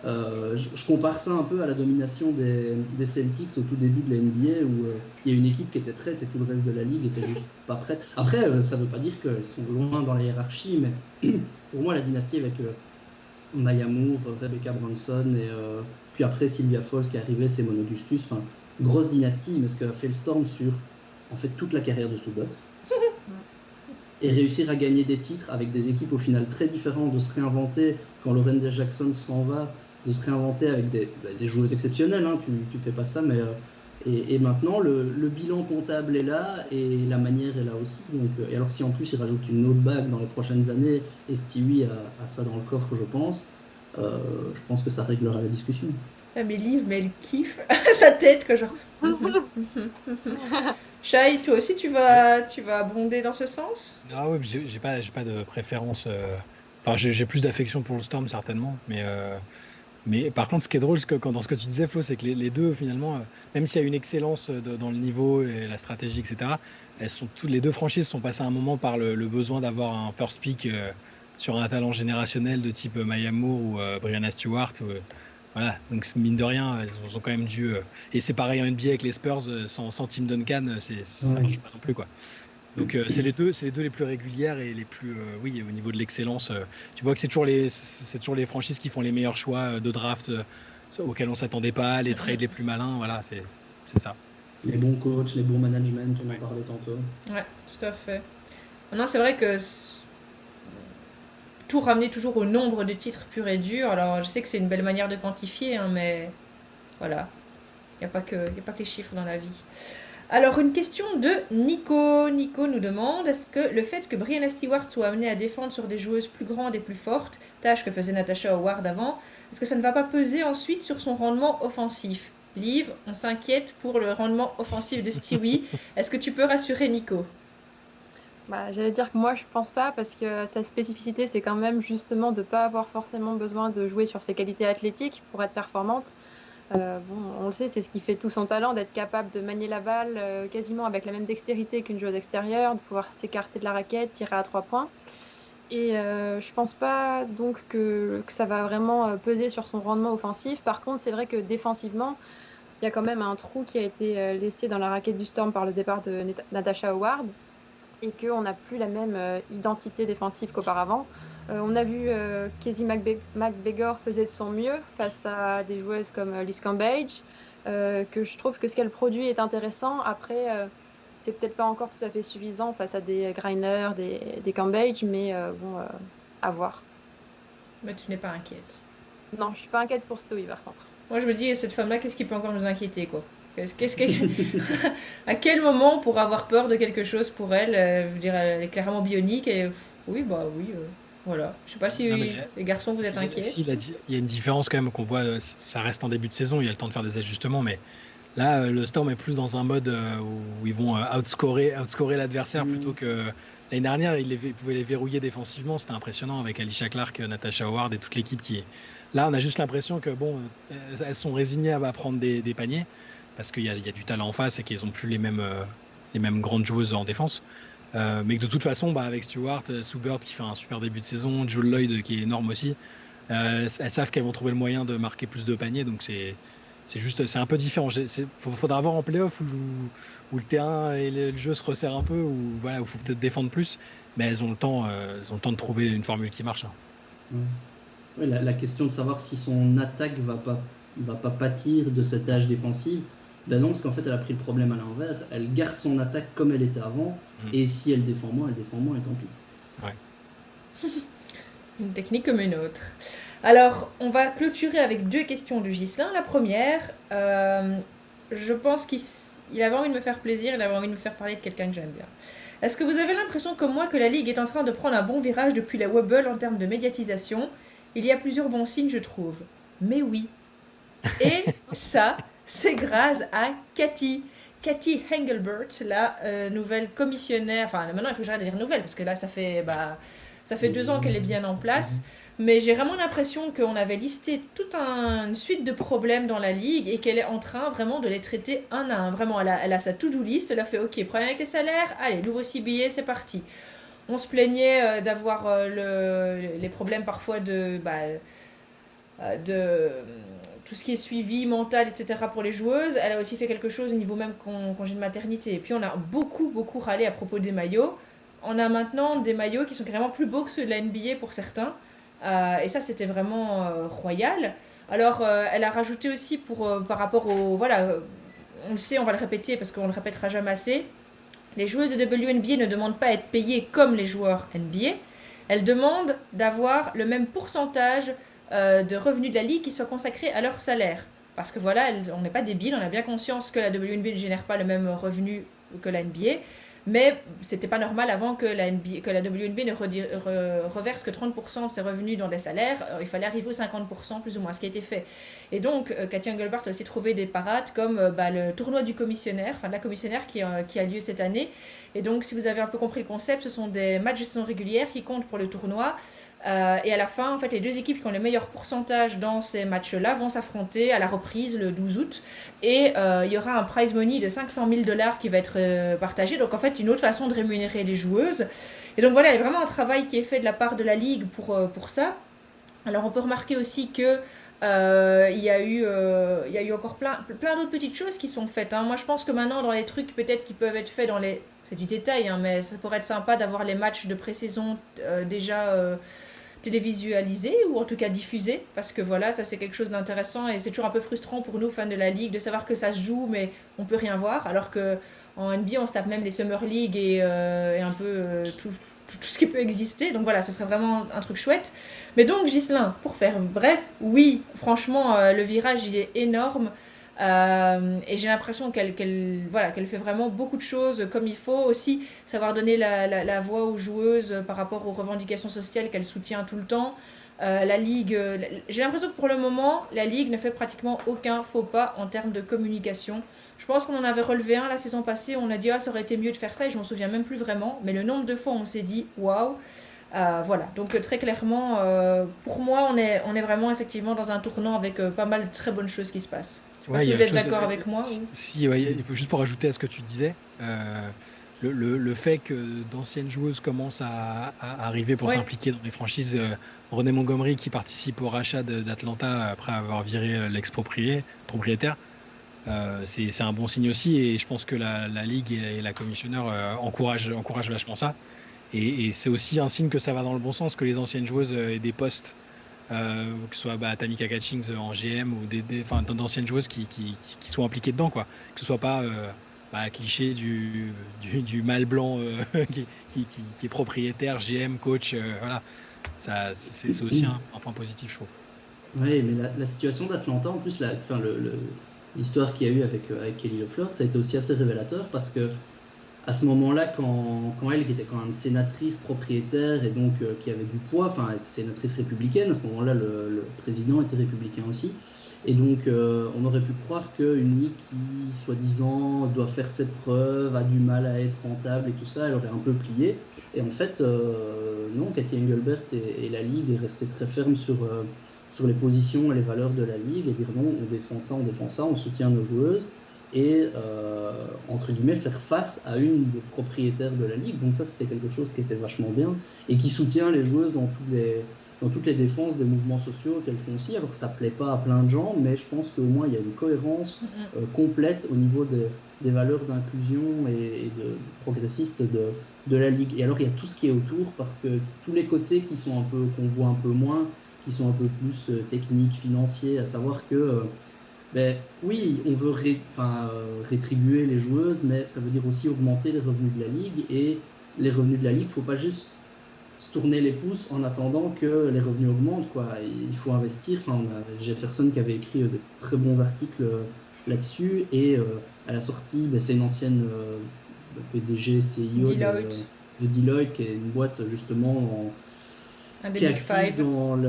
je compare ça un peu à la domination des Celtics au tout début de la NBA, où il y a une équipe qui était prête et tout le reste de la ligue était juste pas prête. Après, ça veut pas dire qu'elles sont loin dans la hiérarchie, mais pour moi, la dynastie avec Maya Moore, Rebecca Branson, et puis après Sylvia Fowles qui est arrivée, Simone Augustus, enfin, grosse dynastie, mais ce qu'a fait le Storm sur en fait toute la carrière de Sugar. Et réussir à gagner des titres avec des équipes au final très différentes, de se réinventer quand Lauren Jackson s'en va, de se réinventer avec des joueuses exceptionnelles, hein, tu fais pas ça, mais et maintenant le bilan comptable est là et la manière est là aussi. Donc, et alors si en plus il rajoute une autre bague dans les prochaines années, et Stewie a ça dans le coffre, je pense que ça réglera la discussion. Ah, mais Liv, mais elle kiffe sa tête, que genre... Shai, toi aussi tu vas abonder dans ce sens? Ah ouais, j'ai pas de préférence. Enfin, j'ai plus d'affection pour le Storm certainement, mais par contre, ce qui est drôle, dans ce que tu disais, Flo, c'est que les deux finalement, même s'il y a une excellence dans le niveau et la stratégie, etc., toutes les deux franchises sont passées à un moment par le besoin d'avoir un first pick sur un talent générationnel de type Maya Moore ou Brianna Stewart. Voilà, donc mine de rien, elles ont quand même dû. Et c'est pareil en NBA avec les Spurs, sans Tim Duncan, ça marche pas non plus, quoi. Donc c'est les deux les plus régulières et les plus, oui, au niveau de l'excellence. Tu vois que c'est toujours les franchises qui font les meilleurs choix de draft auxquels on s'attendait pas, les trades les plus malins, voilà, c'est ça. Les bons coachs, les bons management, on en parlait tantôt. Ouais, tout à fait. Maintenant, c'est vrai que tout ramener toujours au nombre de titres purs et durs. Alors, je sais que c'est une belle manière de quantifier, hein, mais voilà. Il n'y a pas que les chiffres dans la vie. Alors, une question de Nico. Nico nous demande, est-ce que le fait que Brianna Stewart soit amenée à défendre sur des joueuses plus grandes et plus fortes, tâche que faisait Natasha Howard avant, est-ce que ça ne va pas peser ensuite sur son rendement offensif? Liv, on s'inquiète pour le rendement offensif de Stewie. Est-ce que tu peux rassurer Nico? J'allais dire que moi je pense pas, parce que sa spécificité c'est quand même justement de pas avoir forcément besoin de jouer sur ses qualités athlétiques pour être performante. On le sait, c'est ce qui fait tout son talent, d'être capable de manier la balle quasiment avec la même dextérité qu'une joueuse extérieure, de pouvoir s'écarter de la raquette, tirer à 3 points. Et je pense pas donc que ça va vraiment peser sur son rendement offensif. Par contre, c'est vrai que défensivement, il y a quand même un trou qui a été laissé dans la raquette du Storm par le départ de Natasha Howard, et qu'on n'a plus la même identité défensive qu'auparavant. On a vu Casey McGregor faisait de son mieux face à des joueuses comme Liz Cambage, que je trouve que ce qu'elle produit est intéressant. Après, c'est peut-être pas encore tout à fait suffisant face à des Griner, des Cambage, mais à voir. Mais tu n'es pas inquiète? Non, je suis pas inquiète pour Stewie par contre. Moi je me dis, cette femme-là, qu'est-ce qui peut encore nous inquiéter, quoi? À quel moment on pourra avoir peur de quelque chose pour elle? Je veux dire, elle est clairement bionique et oui, voilà. Je sais pas si les garçons vous êtes inquiets. Il y a une différence quand même qu'on voit, ça reste en début de saison, il y a le temps de faire des ajustements, mais là le Storm est plus dans un mode où ils vont outscorer l'adversaire plutôt que l'année dernière. Ils pouvaient les verrouiller défensivement, c'était impressionnant avec Alicia Clark, Natasha Howard et toute l'équipe qui est là. On a juste l'impression que elles sont résignées à prendre des paniers, parce qu'il y a du talent en face et qu'ils n'ont plus les mêmes grandes joueuses en défense. Mais que de toute façon, avec Stewart, Sue Bird qui fait un super début de saison, Jewel Lloyd qui est énorme aussi, elles savent qu'elles vont trouver le moyen de marquer plus de paniers. Donc c'est un peu différent. Faudra voir en play-off où le terrain et le jeu se resserrent un peu, où il faut peut-être défendre plus. Mais elles ont le temps de trouver une formule qui marche. Oui, la question de savoir si son attaque va pas pâtir de cette tâche défensive. Ben non, parce qu'en fait, elle a pris le problème à l'envers. Elle garde son attaque comme elle était avant, et si elle défend moins, et tant pis. Ouais. Une technique comme une autre. Alors, on va clôturer avec 2 questions du Ghislain. La première, je pense qu'il avait envie de me faire plaisir, il avait envie de me faire parler de quelqu'un que j'aime bien. Est-ce que vous avez l'impression, comme moi, que la Ligue est en train de prendre un bon virage depuis la Wobble en termes de médiatisation ? Il y a plusieurs bons signes, je trouve. Mais oui. Et ça, c'est grâce à Cathy Engelbert, la nouvelle commissionnaire. Enfin, maintenant, il faut que j'arrête de dire nouvelle, parce que là, ça fait 2 ans qu'elle est bien en place. Mais j'ai vraiment l'impression qu'on avait listé toute une suite de problèmes dans la Ligue et qu'elle est en train vraiment de les traiter un à un. Vraiment, elle a sa to-do list, elle a fait OK, problème avec les salaires, allez, nouveau CBA, c'est parti. On se plaignait d'avoir les problèmes parfois de tout ce qui est suivi mental, etc. pour les joueuses. Elle a aussi fait quelque chose au niveau même congé de maternité. Et puis on a beaucoup râlé à propos des maillots. On a maintenant des maillots qui sont carrément plus beaux que ceux de la NBA pour certains. Et ça, c'était vraiment royal. Alors, elle a rajouté aussi par rapport au... Voilà, on le sait, on va le répéter parce qu'on ne le répétera jamais assez. Les joueuses de WNBA ne demandent pas à être payées comme les joueurs NBA. Elles demandent d'avoir le même pourcentage de revenus de la Ligue qui soit consacré à leur salaire. Parce que voilà, on n'est pas débile, on a bien conscience que la WNBA ne génère pas le même revenu que la NBA. Mais c'était pas normal avant que la WNBA ne reverse que 30% de ses revenus dans des salaires. Il fallait arriver aux 50% plus ou moins, ce qui a été fait. Et donc, Cathy Engelbert a aussi trouvé des parades comme le tournoi du commissionnaire, enfin de la commissionnaire qui a lieu cette année. Et donc, si vous avez un peu compris le concept, ce sont des matchs de saison régulière qui comptent pour le tournoi. Et à la fin, en fait, les 2 équipes qui ont les meilleurs pourcentages dans ces matchs-là vont s'affronter à la reprise le 12 août. Et il y aura un prize money de $500,000 qui va être partagé. Donc, en fait, une autre façon de rémunérer les joueuses. Et donc, voilà, il y a vraiment un travail qui est fait de la part de la Ligue pour ça. Alors, on peut remarquer aussi que il y a eu encore plein d'autres petites choses qui sont faites. Moi, je pense que maintenant, dans les trucs peut-être qui peuvent être faits dans les... C'est du détail, mais ça pourrait être sympa d'avoir les matchs de pré-saison déjà télévisualisés ou en tout cas diffusés. Parce que voilà, ça c'est quelque chose d'intéressant et c'est toujours un peu frustrant pour nous, fans de la Ligue, de savoir que ça se joue, mais on peut rien voir. Alors qu'en NBA, on se tape même les Summer League et un peu tout ce qui peut exister. Donc voilà, ce serait vraiment un truc chouette. Mais donc, Ghislain, pour faire bref, oui, franchement, le virage, il est énorme. Et j'ai l'impression qu'elle fait vraiment beaucoup de choses comme il faut. Aussi, savoir donner la voix aux joueuses par rapport aux revendications sociales qu'elle soutient tout le temps. La Ligue, j'ai l'impression que pour le moment, la Ligue ne fait pratiquement aucun faux pas en termes de communication. Je pense qu'on en avait relevé un la saison passée, on a dit ça aurait été mieux de faire ça et je m'en souviens même plus vraiment, mais le nombre de fois où on s'est dit waouh, voilà. Donc très clairement, pour moi, on est vraiment effectivement dans un tournant avec pas mal de très bonnes choses qui se passent. Je sais pas si vous êtes d'accord avec moi. Si, ouais, juste pour ajouter à ce que tu disais, le fait que d'anciennes joueuses commencent à arriver pour s'impliquer dans les franchises. Renée Montgomery qui participe au rachat d'Atlanta après avoir viré l'ex-propriétaire, c'est un bon signe aussi et je pense que la Ligue et la commissionnaire encouragent vachement ça. Et c'est aussi un signe que ça va dans le bon sens, que les anciennes joueuses aient des postes, que ce soit Tamika Catchings en GM ou d'anciennes joueuses qui soient impliquées dedans, quoi. Que ce soit pas cliché du mâle blanc qui est propriétaire, GM, coach, voilà. Ça, c'est aussi un point positif, je trouve. Oui, mais la situation d'Atlanta, en plus, l'histoire qu'il y a eu avec Kelly Loeffler, ça a été aussi assez révélateur parce que à ce moment-là, quand elle, qui était quand même sénatrice propriétaire et donc qui avait du poids, enfin sénatrice républicaine, à ce moment-là, le président était républicain aussi. Et donc, on aurait pu croire qu'une ligue qui, soi-disant, doit faire ses preuves, a du mal à être rentable et tout ça, elle aurait un peu plié. Et en fait, non, Cathy Engelbert et la ligue est restée très ferme sur les positions et les valeurs de la ligue et dire non, on défend ça, on soutient nos joueuses. Et entre guillemets faire face à une des propriétaires de la ligue. Donc ça, c'était quelque chose qui était vachement bien et qui soutient les joueuses dans toutes les défenses des mouvements sociaux qu'elles font aussi. Alors ça plaît pas à plein de gens, mais je pense qu'au moins il y a une cohérence complète au niveau des valeurs d'inclusion et de progressistes de la ligue. Et alors il y a tout ce qui est autour, parce que tous les côtés qu'on voit un peu moins, qui sont un peu plus techniques, financiers, à savoir que Ben, oui, on veut rétribuer les joueuses, mais ça veut dire aussi augmenter les revenus de la ligue. Et les revenus de la ligue, il ne faut pas juste se tourner les pouces en attendant que les revenus augmentent, quoi. Il faut investir. Enfin, on a Jefferson qui avait écrit de très bons articles là-dessus. Et à la sortie, c'est une ancienne PDG, CIO de Deloitte, qui est une boîte justement qui est active dans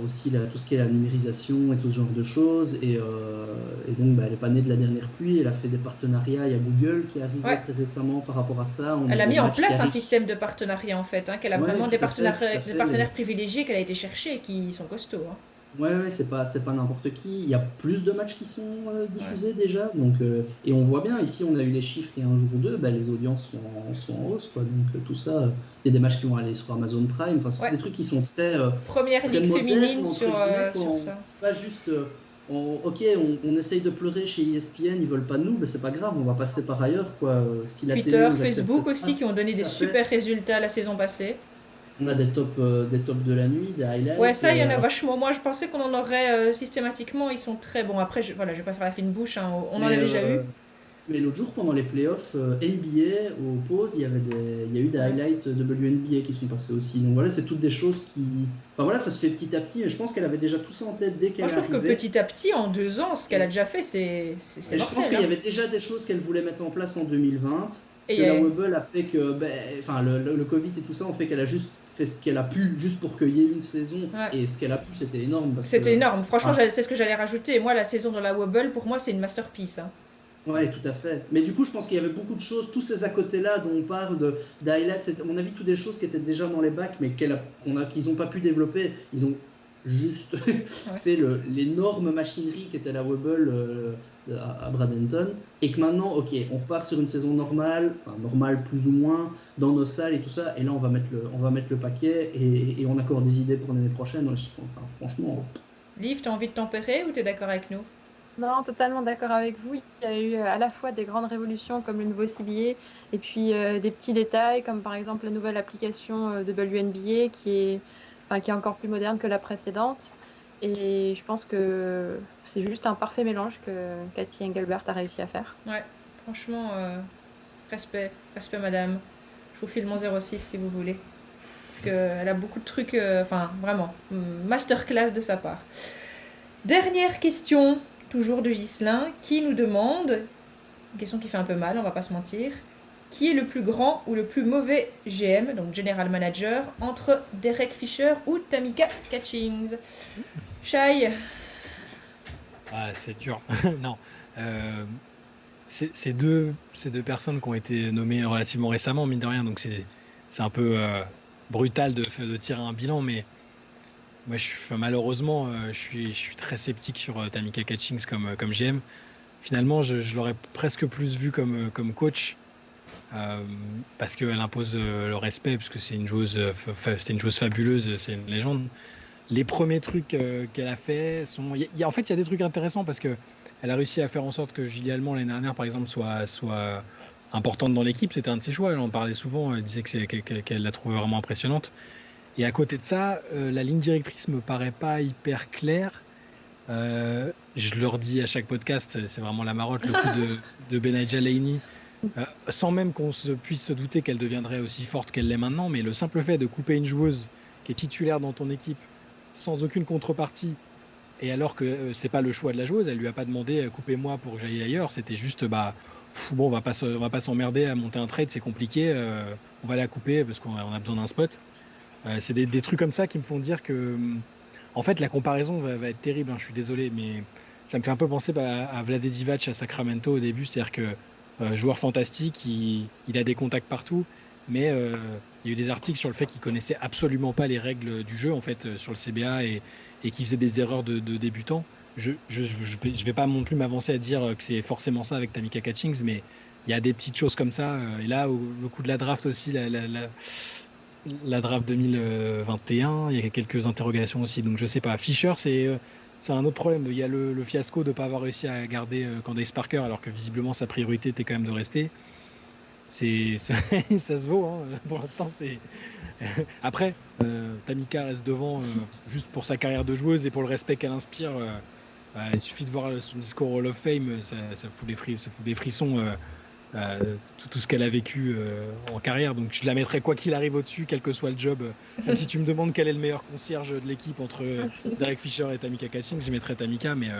aussi tout ce qui est la numérisation et tout ce genre de choses. Et donc, elle n'est pas née de la dernière pluie. Elle a fait des partenariats. Il y a Google qui est arrivé très récemment par rapport à ça. Elle a mis en place un système de partenariat, en fait, qu'elle a vraiment des partenaires privilégiés qu'elle a été chercher, qui sont costauds. Ouais, c'est pas n'importe qui. Il y a plus de matchs qui sont diffusés déjà. Donc, et on voit bien, ici, on a eu les chiffres il y a un jour ou deux, les audiences sont en hausse, quoi. Donc, tout ça, il y a des matchs qui vont aller sur Amazon Prime. Enfin, c'est des trucs qui sont très. Première ligue féminine sur ça. C'est pas juste. On essaye de pleurer chez ESPN, ils veulent pas de nous, mais c'est pas grave, on va passer par ailleurs, quoi. Si la Twitter, Facebook aussi, qui ont donné des super résultats la saison passée. On a des tops de la nuit, des highlights. Ouais, ça, il y en a vachement. Moi, je pensais qu'on en aurait systématiquement. Ils sont très bons. Après, je vais pas faire la fine bouche. On en a déjà eu. Mais l'autre jour, pendant les playoffs NBA, aux pauses, il y a eu des highlights WNBA qui sont passés aussi. Donc voilà, c'est toutes des choses qui... Enfin voilà, ça se fait petit à petit. Mais je pense qu'elle avait déjà tout ça en tête dès qu'elle est arrivée. Moi, je trouve que petit à petit, en 2 ans, ce qu'elle a déjà fait, c'est mortel. Je pense qu'il y avait déjà des choses qu'elle voulait mettre en place en 2020. Et la Webble a fait que... le Covid et tout ça ont fait qu'elle a juste fait ce qu'elle a pu juste pour qu'il y ait une saison. Et ce qu'elle a pu, c'était énorme. C'était énorme. Franchement, c'est ce que j'allais rajouter. Moi, la saison dans la Webble, pour moi, c'est une masterpiece. Ouais, tout à fait. Mais du coup, je pense qu'il y avait beaucoup de choses, tous ces à côté-là dont on parle, d'highlights, à mon avis, toutes des choses qui étaient déjà dans les bacs, mais qu'ils n'ont pas pu développer. Ils ont juste fait l'énorme machinerie qui était la Webble à Bradenton, et que maintenant, on repart sur une saison normale plus ou moins, dans nos salles et tout ça, et là, on va mettre le paquet, et on accorde des idées pour l'année prochaine. Franchement... Liv, t'as envie de tempérer ou t'es d'accord avec nous ? Non, totalement d'accord avec vous. Il y a eu à la fois des grandes révolutions comme le nouveau CBA et puis des petits détails comme par exemple la nouvelle application de WNBA qui est encore plus moderne que la précédente. Et je pense que c'est juste un parfait mélange que Cathy Engelbert a réussi à faire. Ouais, franchement, respect madame. Je vous file mon 06 si vous voulez. Parce qu'elle a beaucoup de trucs, vraiment, masterclass de sa part. Dernière question. Toujours de Ghislain, qui nous demande, une question qui fait un peu mal, on va pas se mentir, qui est le plus grand ou le plus mauvais GM, donc General Manager, entre Derek Fisher ou Tamika Catchings? Shai. C'est dur. Non. C'est deux personnes qui ont été nommées relativement récemment, mine de rien, donc c'est un peu brutal de tirer un bilan, mais moi, malheureusement, je suis très sceptique sur Tamika Catchings comme GM. Finalement, je l'aurais presque plus vu comme coach parce qu'elle impose le respect, parce que c'était une joueuse fabuleuse, c'est une légende. Les premiers trucs qu'elle a fait sont... En fait, il y a des trucs intéressants parce qu'elle a réussi à faire en sorte que Julie Allemand, l'année dernière, par exemple, soit importante dans l'équipe. C'était un de ses choix. Elle en parlait souvent. Elle disait qu'elle la trouvait vraiment impressionnante. Et à côté de ça, la ligne directrice me paraît pas hyper claire. Je leur dis à chaque podcast, c'est vraiment la marotte, le coup de Benajah Laney, sans même qu'on puisse se douter qu'elle deviendrait aussi forte qu'elle l'est maintenant, mais le simple fait de couper une joueuse qui est titulaire dans ton équipe sans aucune contrepartie, et alors que c'est pas le choix de la joueuse, elle lui a pas demandé coupez-moi pour que j'aille ailleurs, c'était juste on va pas s'emmerder à monter un trade, c'est compliqué, on va la couper parce qu'on a besoin d'un spot. C'est des trucs comme ça qui me font dire que, en fait, la comparaison va être terrible. Je suis désolé, mais ça me fait un peu penser à Vlade Divac à Sacramento au début. C'est-à-dire que joueur fantastique, il a des contacts partout, mais il y a eu des articles sur le fait qu'il connaissait absolument pas les règles du jeu en fait sur le CBA et qu'il faisait des erreurs de débutant. Je vais pas non plus m'avancer à dire que c'est forcément ça avec Tamika Catchings, mais il y a des petites choses comme ça. Et là, le coup de la draft aussi, la draft 2021, il y a quelques interrogations aussi, donc je sais pas. Fisher, c'est un autre problème. Il y a le fiasco de ne pas avoir réussi à garder Candace Parker, alors que visiblement sa priorité était quand même de rester. Ça se vaut, hein. Pour l'instant. Après, Tamika reste devant juste pour sa carrière de joueuse et pour le respect qu'elle inspire. Il suffit de voir son discours Hall of Fame, ça fout des frissons. Tout ce qu'elle a vécu en carrière, donc je la mettrais quoi qu'il arrive au-dessus, quel que soit le job. Même si tu me demandes quel est le meilleur concierge de l'équipe entre Derek Fisher et Tamika Catchings, je mettrais Tamika, mais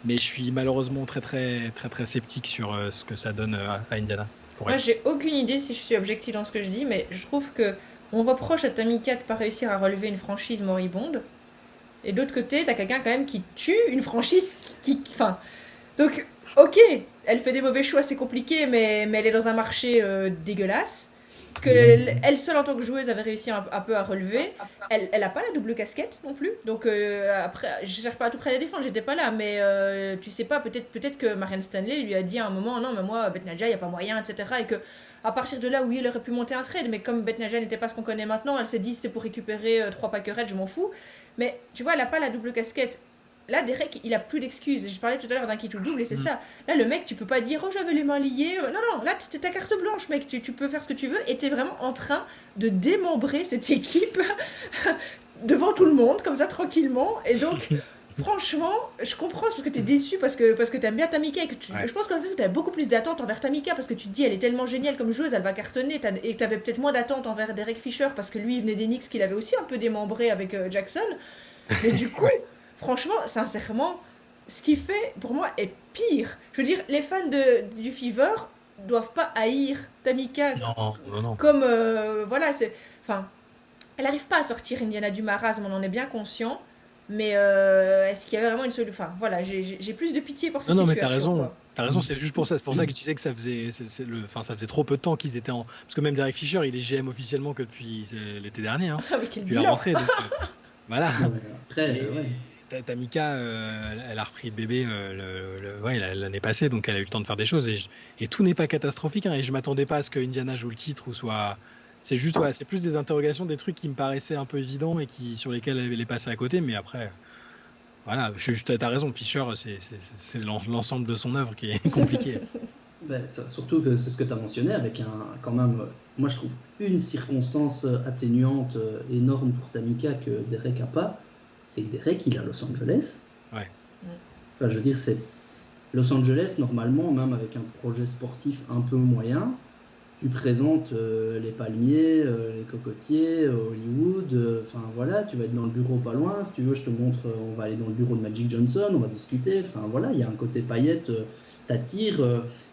je suis malheureusement très très très très sceptique sur ce que ça donne à Indiana. Moi, j'ai aucune idée si je suis objective dans ce que je dis, mais je trouve que on reproche à Tamika de pas réussir à relever une franchise moribonde, et de l'autre côté, t'as quelqu'un quand même qui tue une franchise enfin, donc. Ok, elle fait des mauvais choix, c'est compliqué, mais elle est dans un marché dégueulasse. Que elle seule en tant que joueuse avait réussi un peu à relever. Elle n'a pas la double casquette non plus. Donc après, je cherche pas à tout près à la défendre, j'étais pas là, mais tu sais pas, peut-être que Marianne Stanley lui a dit à un moment non, mais moi, Beth Nadja, il n'y a pas moyen, etc. Et que à partir de là, oui, elle aurait pu monter un trade, mais comme Beth Nadja n'était pas ce qu'on connaît maintenant, elle s'est dit c'est pour récupérer 3 packerettes, je m'en fous. Mais tu vois, elle n'a pas la double casquette. Là, Derek, il a plus d'excuses. Je parlais tout à l'heure d'un kit ou double et c'est ça. Là, le mec, tu peux pas dire « Oh, j'avais les mains liées ». Non, là, c'est ta carte blanche, mec. Tu peux faire ce que tu veux et t'es vraiment en train de démembrer cette équipe devant tout le monde, comme ça, tranquillement. Et donc, franchement, je comprends parce que t'es déçu parce que t'aimes bien Tamika et que je pense qu'en fait, t'avais beaucoup plus d'attentes envers Tamika parce que tu te dis « Elle est tellement géniale comme joueuse, elle va cartonner ». Et que t'avais peut-être moins d'attentes envers Derek Fisher parce que lui, il venait des Knicks qu'il avait aussi un peu démembré avec Jackson. Mais du coup... Franchement, sincèrement, ce qu'il fait, pour moi, est pire. Je veux dire, les fans du Fever doivent pas haïr Tamika. Non. Comme, voilà, c'est... Enfin, elle n'arrive pas à sortir Indiana du marasme, on en est bien conscient. Mais est-ce qu'il y avait vraiment une solution? Enfin, voilà, j'ai plus de pitié pour cette situation. Non, mais t'as raison, c'est juste pour ça. C'est pour ça que je disais que ça faisait trop peu de temps qu'ils étaient en... Parce que même Derek Fisher, il est GM officiellement que depuis l'été dernier. Hein, depuis la rentrée, donc... voilà. Après, Tamika, elle a repris le bébé l'année passée, donc elle a eu le temps de faire des choses et tout n'est pas catastrophique. Hein, et je m'attendais pas à ce que Indiana joue le titre ou soit. C'est juste, c'est plus des interrogations, des trucs qui me paraissaient un peu évidents et sur lesquels elle est passée à côté. Mais après, voilà, t'as raison, Fisher, c'est l'ensemble de son œuvre qui est compliqué. Surtout que c'est ce que tu as mentionné avec quand même, moi je trouve une circonstance atténuante énorme pour Tamika que Derek n'a pas. C'est que Derek, il est à Los Angeles. Ouais. Enfin, je veux dire, c'est Los Angeles, normalement, même avec un projet sportif un peu moyen, tu présentes les palmiers, les cocotiers, Hollywood, enfin voilà, tu vas être dans le bureau pas loin, si tu veux, je te montre, on va aller dans le bureau de Magic Johnson, on va discuter, enfin voilà, il y a un côté paillette, t'attire,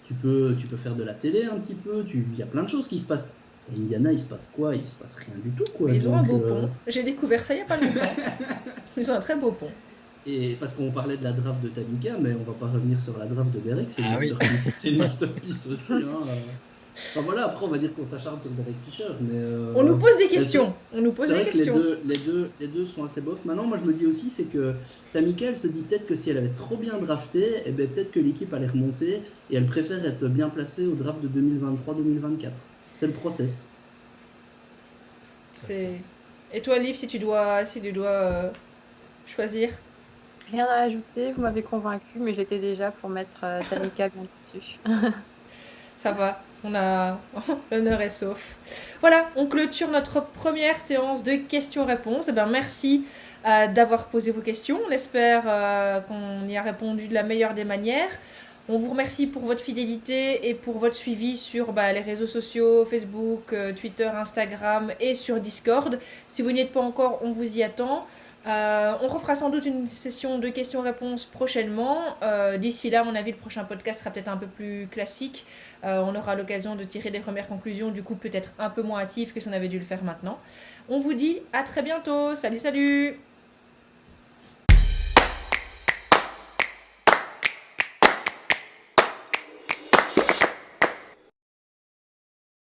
tu peux faire de la télé un petit peu, il y a plein de choses qui se passent. Indiana, il se passe quoi? Il se passe rien du tout, quoi. Ils ont un beau pont. J'ai découvert ça il y a pas longtemps. Ils ont un très beau pont. Et parce qu'on parlait de la draft de Tamika, mais on va pas revenir sur la draft de Derek, c'est une masterpiece aussi. Hein. Enfin voilà, après on va dire qu'on s'acharne sur Derek Fisher, mais on nous pose des questions. On nous pose des questions. Les deux sont assez bof. Maintenant, moi je me dis aussi, c'est que Tamika, elle se dit peut-être que si elle avait trop bien drafté, eh ben, peut-être que l'équipe allait remonter et elle préfère être bien placée au draft de 2023-2024. C'est le process. Et toi, Liv, si tu dois choisir? Rien à ajouter, vous m'avez convaincu, mais je l'étais déjà pour mettre Tamika bien dessus. Ça va, on a l'honneur est sauf. Voilà, on clôture notre première séance de questions-réponses. Merci d'avoir posé vos questions. On espère qu'on y a répondu de la meilleure des manières. On vous remercie pour votre fidélité et pour votre suivi sur les réseaux sociaux, Facebook, Twitter, Instagram et sur Discord. Si vous n'y êtes pas encore, on vous y attend. On refera sans doute une session de questions-réponses prochainement. D'ici là, à mon avis, le prochain podcast sera peut-être un peu plus classique. On aura l'occasion de tirer des premières conclusions, du coup peut-être un peu moins hâtives que si on avait dû le faire maintenant. On vous dit à très bientôt. Salut, salut!